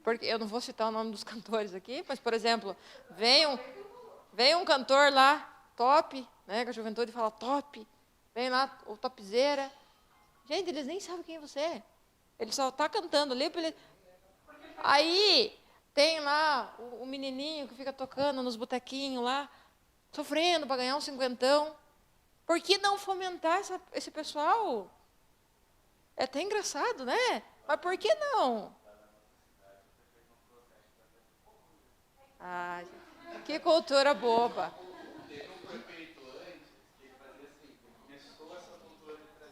porque eu não vou citar o nome dos cantores aqui, mas, por exemplo, vem um cantor lá, top, né, que a juventude fala top, vem lá, o topzera. Gente, eles nem sabem quem você é. Ele só está cantando ali. Aí tem lá o menininho que fica tocando nos botequinhos lá, sofrendo para ganhar um cinquentão. Por que não fomentar esse pessoal? É até engraçado, né? Mas por que não? Ah, que cultura boba. Teve um prefeito antes que fazia assim, começou essa cultura de trazer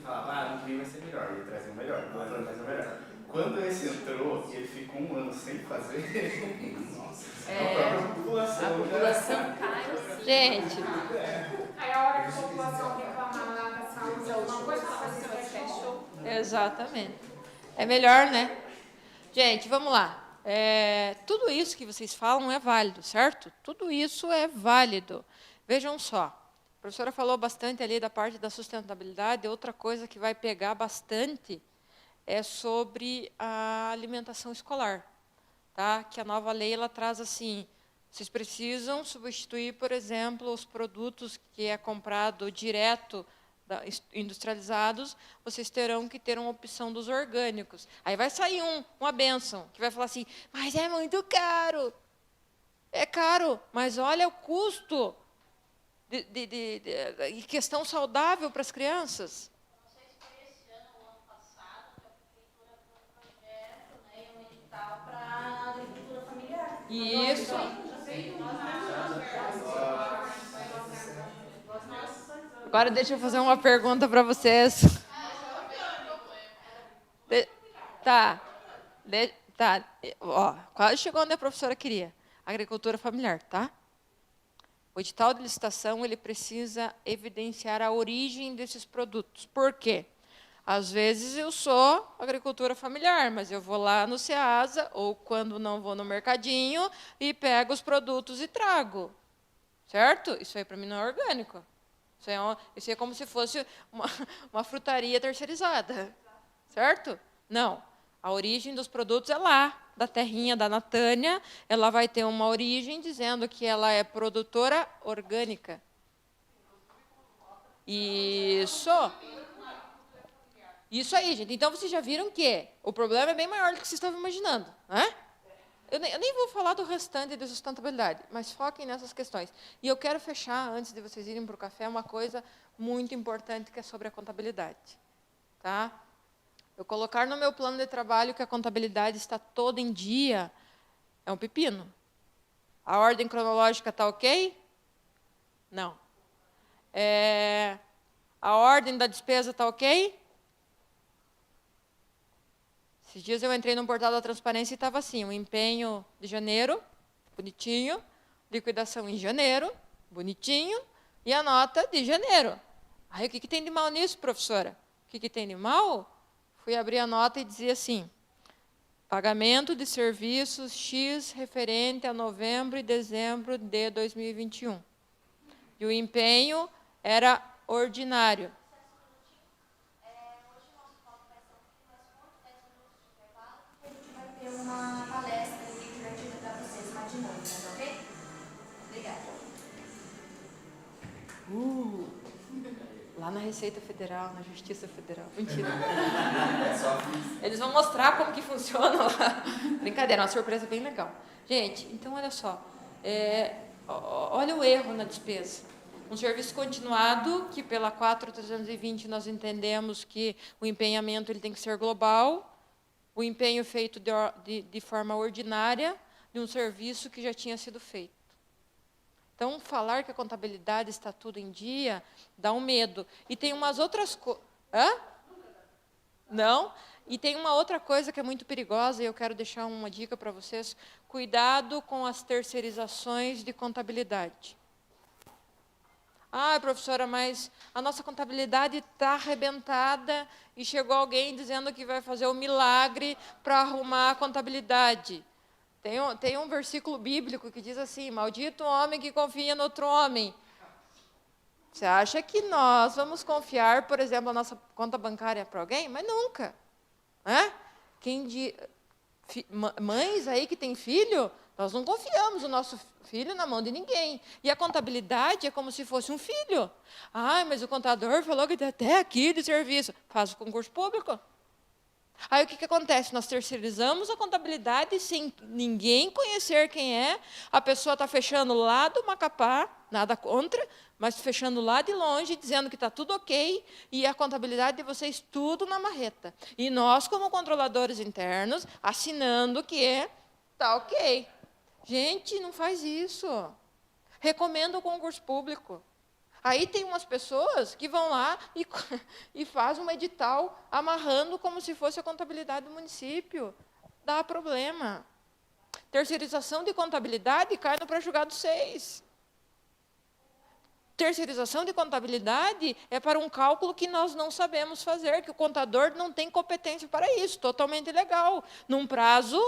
falava, no que vem vai ser melhor, ele trazia o melhor, no outro ano trazia o melhor. Quando esse entrou, ele ficou um ano sem fazer, nossa, a própria população cai. Gente, Aí a hora que a população reclamar lá da saúde, alguma coisa vai fazer fechou. exatamente. É melhor, né? Gente, vamos lá. Tudo isso que vocês falam é válido, certo? Tudo isso é válido. Vejam só, a professora falou bastante ali da parte da sustentabilidade. Outra coisa que vai pegar bastante é sobre a alimentação escolar, tá? Que a nova lei ela traz assim: vocês precisam substituir, por exemplo, os produtos que é comprado direto industrializados, vocês terão que ter uma opção dos orgânicos. Aí vai sair uma bênção, que vai falar assim, mas é muito caro. É caro, mas olha o custo de questão saudável para as crianças. Não sei se foi esse ano ou ano passado, que a prefeitura abriu um projeto, né, um edital para a agricultura familiar. Isso. Agora deixa eu fazer uma pergunta para vocês. Tá. Ó, quase chegou onde a professora queria. Agricultura familiar, tá? O edital de licitação ele precisa evidenciar a origem desses produtos. Por quê? Às vezes eu sou agricultura familiar, mas eu vou lá no Ceasa, ou quando não vou no mercadinho, e pego os produtos e trago. Certo? Isso aí para mim não é orgânico. Isso é como se fosse uma frutaria terceirizada. Certo? Não. A origem dos produtos é lá, da terrinha da Natânia. Ela vai ter uma origem dizendo que ela é produtora orgânica. Isso. Isso aí, gente. Então, vocês já viram que o problema é bem maior do que vocês estavam imaginando. Né? Eu nem vou falar do restante de sustentabilidade, mas foquem nessas questões. E eu quero fechar, antes de vocês irem para o café, uma coisa muito importante que é sobre a contabilidade. Tá? Eu colocar no meu plano de trabalho que a contabilidade está toda em dia é um pepino. A ordem cronológica está ok? Não. A ordem da despesa está ok? Esses dias eu entrei no portal da transparência e estava assim, o empenho de janeiro, bonitinho, liquidação em janeiro, bonitinho, e a nota de janeiro. Aí o que tem de mal nisso, professora? O que tem de mal? Fui abrir a nota e dizia assim, pagamento de serviços X referente a novembro e dezembro de 2021. E o empenho era ordinário. Uma palestra aqui divertida para vocês, uma dinâmica, ok? Obrigada. Lá na Receita Federal, na Justiça Federal. Mentira. Eles vão mostrar como que funciona lá. Brincadeira, uma surpresa bem legal. Gente, então olha só. Olha o erro na despesa. Um serviço continuado, que pela 4.320 nós entendemos que o empenhamento ele tem que ser global. O empenho feito de forma ordinária de um serviço que já tinha sido feito. Então, falar que a contabilidade está tudo em dia dá um medo. E tem umas outras coisas... Não? E tem uma outra coisa que é muito perigosa, e eu quero deixar uma dica para vocês. Cuidado com as terceirizações de contabilidade. Professora, mas a nossa contabilidade está arrebentada e chegou alguém dizendo que vai fazer um milagre para arrumar a contabilidade. Tem um versículo bíblico que diz assim, maldito o homem que confia no outro homem. Você acha que nós vamos confiar, por exemplo, a nossa conta bancária para alguém? Mas nunca. Mães aí que têm filho, nós não confiamos o nosso filho na mão de ninguém. E a contabilidade é como se fosse um filho. Mas o contador falou que tem até aqui de serviço. Faz o concurso público. Aí o que acontece? Nós terceirizamos a contabilidade sem ninguém conhecer quem é. A pessoa está fechando lá do Macapá, nada contra, mas fechando lá de longe, dizendo que está tudo ok, e a contabilidade de vocês tudo na marreta. E nós, como controladores internos, assinando que está ok. Gente, não faz isso. Recomenda o concurso público. Aí tem umas pessoas que vão lá e fazem um edital amarrando como se fosse a contabilidade do município. Dá problema. Terceirização de contabilidade cai no pré-julgado 6. Terceirização de contabilidade é para um cálculo que nós não sabemos fazer, que o contador não tem competência para isso, totalmente legal, num prazo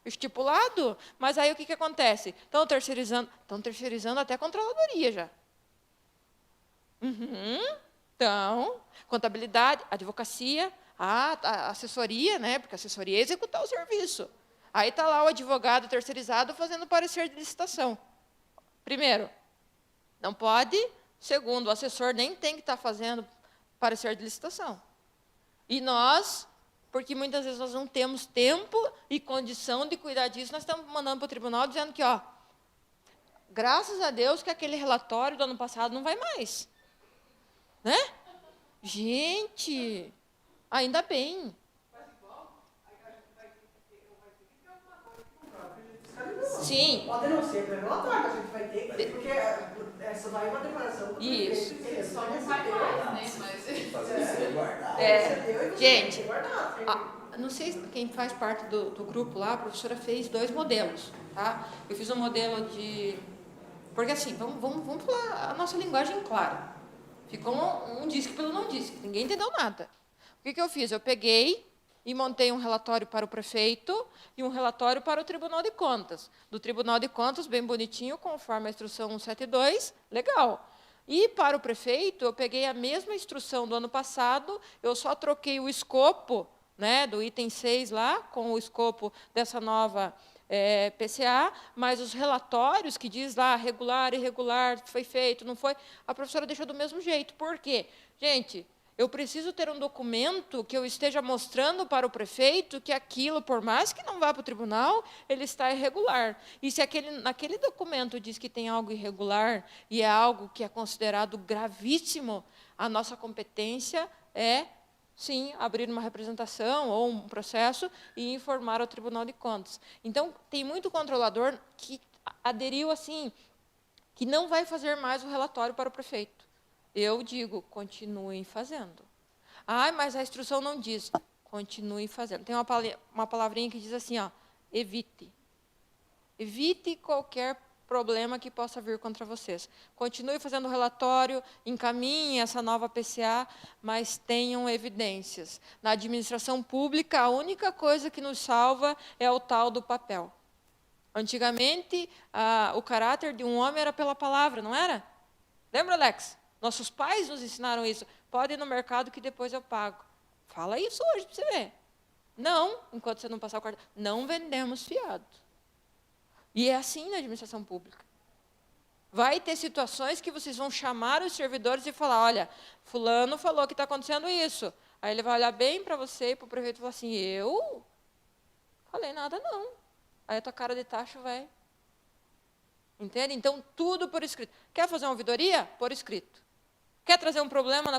estipulado. Mas aí o que acontece? Estão terceirizando até a controladoria já. Então, contabilidade, advocacia, a assessoria, né? Porque a assessoria é executar o serviço. Aí está lá o advogado terceirizado fazendo parecer de licitação. Primeiro, não pode. Segundo, o assessor nem tem que estar fazendo parecer de licitação. E nós, porque muitas vezes nós não temos tempo e condição de cuidar disso, nós estamos mandando para o tribunal dizendo que, ó, graças a Deus que aquele relatório do ano passado não vai mais. Né? Gente, ainda bem. Sim. Pode não ser para relatório, a gente vai ter, porque essa vai uma declaração do Isso. prefeito, que Só não vai mais, né? Mas... Gente, não sei quem faz parte do grupo lá, a professora fez 2 modelos. Tá? Eu fiz um modelo de... Porque assim, vamos falar a nossa linguagem clara. Ficou um disque pelo não disque, ninguém entendeu nada. O que eu fiz? Eu peguei e montei um relatório para o prefeito e um relatório para o Tribunal de Contas. Do Tribunal de Contas, bem bonitinho, conforme a instrução 172, legal. E para o prefeito, eu peguei a mesma instrução do ano passado, eu só troquei o escopo, né, do item 6 lá, com o escopo dessa nova PCA, mas os relatórios que diz lá, regular, irregular, foi feito, não foi, a professora deixou do mesmo jeito. Por quê? Gente, eu preciso ter um documento que eu esteja mostrando para o prefeito que aquilo, por mais que não vá para o tribunal, ele está irregular. E se naquele documento diz que tem algo irregular e é algo que é considerado gravíssimo, a nossa competência é, sim, abrir uma representação ou um processo e informar ao Tribunal de Contas. Então, tem muito controlador que aderiu assim, que não vai fazer mais o relatório para o prefeito. Eu digo, continuem fazendo. Ah, mas a instrução não diz. Continuem fazendo. Tem uma palavrinha que diz assim, ó, evite. Evite qualquer problema que possa vir contra vocês. Continue fazendo o relatório, encaminhe essa nova PCA, mas tenham evidências. Na administração pública, a única coisa que nos salva é o tal do papel. Antigamente, o caráter de um homem era pela palavra, não era? Lembra, Alex? Nossos pais nos ensinaram isso. Pode ir no mercado que depois eu pago. Fala isso hoje para você ver. Não, enquanto você não passar o cartão. Não vendemos fiado. E é assim na administração pública. Vai ter situações que vocês vão chamar os servidores e falar, olha, fulano falou que está acontecendo isso. Aí ele vai olhar bem para você e para o prefeito e falar assim, eu? Falei nada não. Aí a tua cara de tacho vai. Entende? Então, tudo por escrito. Quer fazer uma ouvidoria? Por escrito. Quer trazer um problema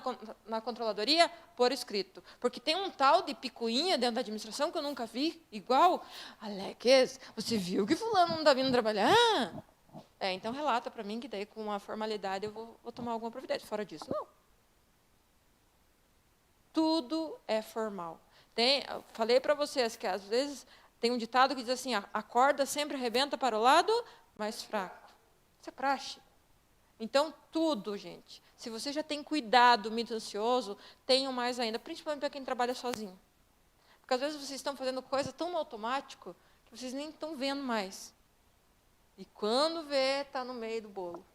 na controladoria? Por escrito. Porque tem um tal de picuinha dentro da administração que eu nunca vi, igual. Alex, você viu que fulano não está vindo trabalhar? Então relata para mim que daí com uma formalidade eu vou tomar alguma providência. Fora disso, não. Tudo é formal. Falei para vocês que às vezes tem um ditado que diz assim, a corda sempre arrebenta para o lado mais fraco. Isso é praxe. Então, tudo, gente. Se você já tem cuidado minucioso, tenham mais ainda, principalmente para quem trabalha sozinho. Porque às vezes vocês estão fazendo coisa tão no automático que vocês nem estão vendo mais. E quando vê, está no meio do bolo.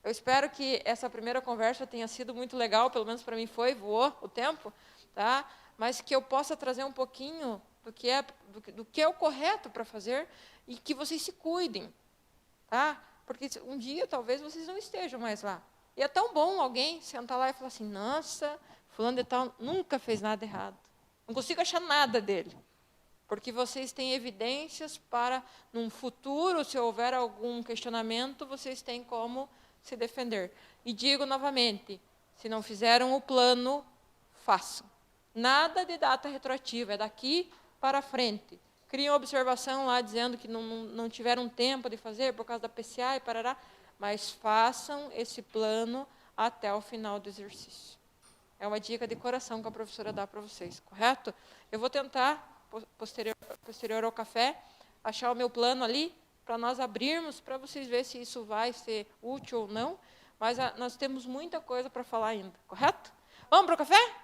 Eu espero que essa primeira conversa tenha sido muito legal, pelo menos para mim foi, voou o tempo, tá? Mas que eu possa trazer um pouquinho do que é o correto para fazer e que vocês se cuidem, tá? Porque um dia, talvez, vocês não estejam mais lá. E é tão bom alguém sentar lá e falar assim, nossa, fulano de tal nunca fez nada errado. Não consigo achar nada dele. Porque vocês têm evidências para, num futuro, se houver algum questionamento, vocês têm como se defender. E digo novamente, se não fizeram o plano, façam. Nada de data retroativa, é daqui para frente. Criam observação lá dizendo que não tiveram tempo de fazer por causa da PCA e parará. mas façam esse plano até o final do exercício. É uma dica de coração que a professora dá para vocês, correto? Eu vou tentar, posterior ao café, achar o meu plano ali, para nós abrirmos, para vocês verem se isso vai ser útil ou não, mas nós temos muita coisa para falar ainda, correto? Vamos para o café?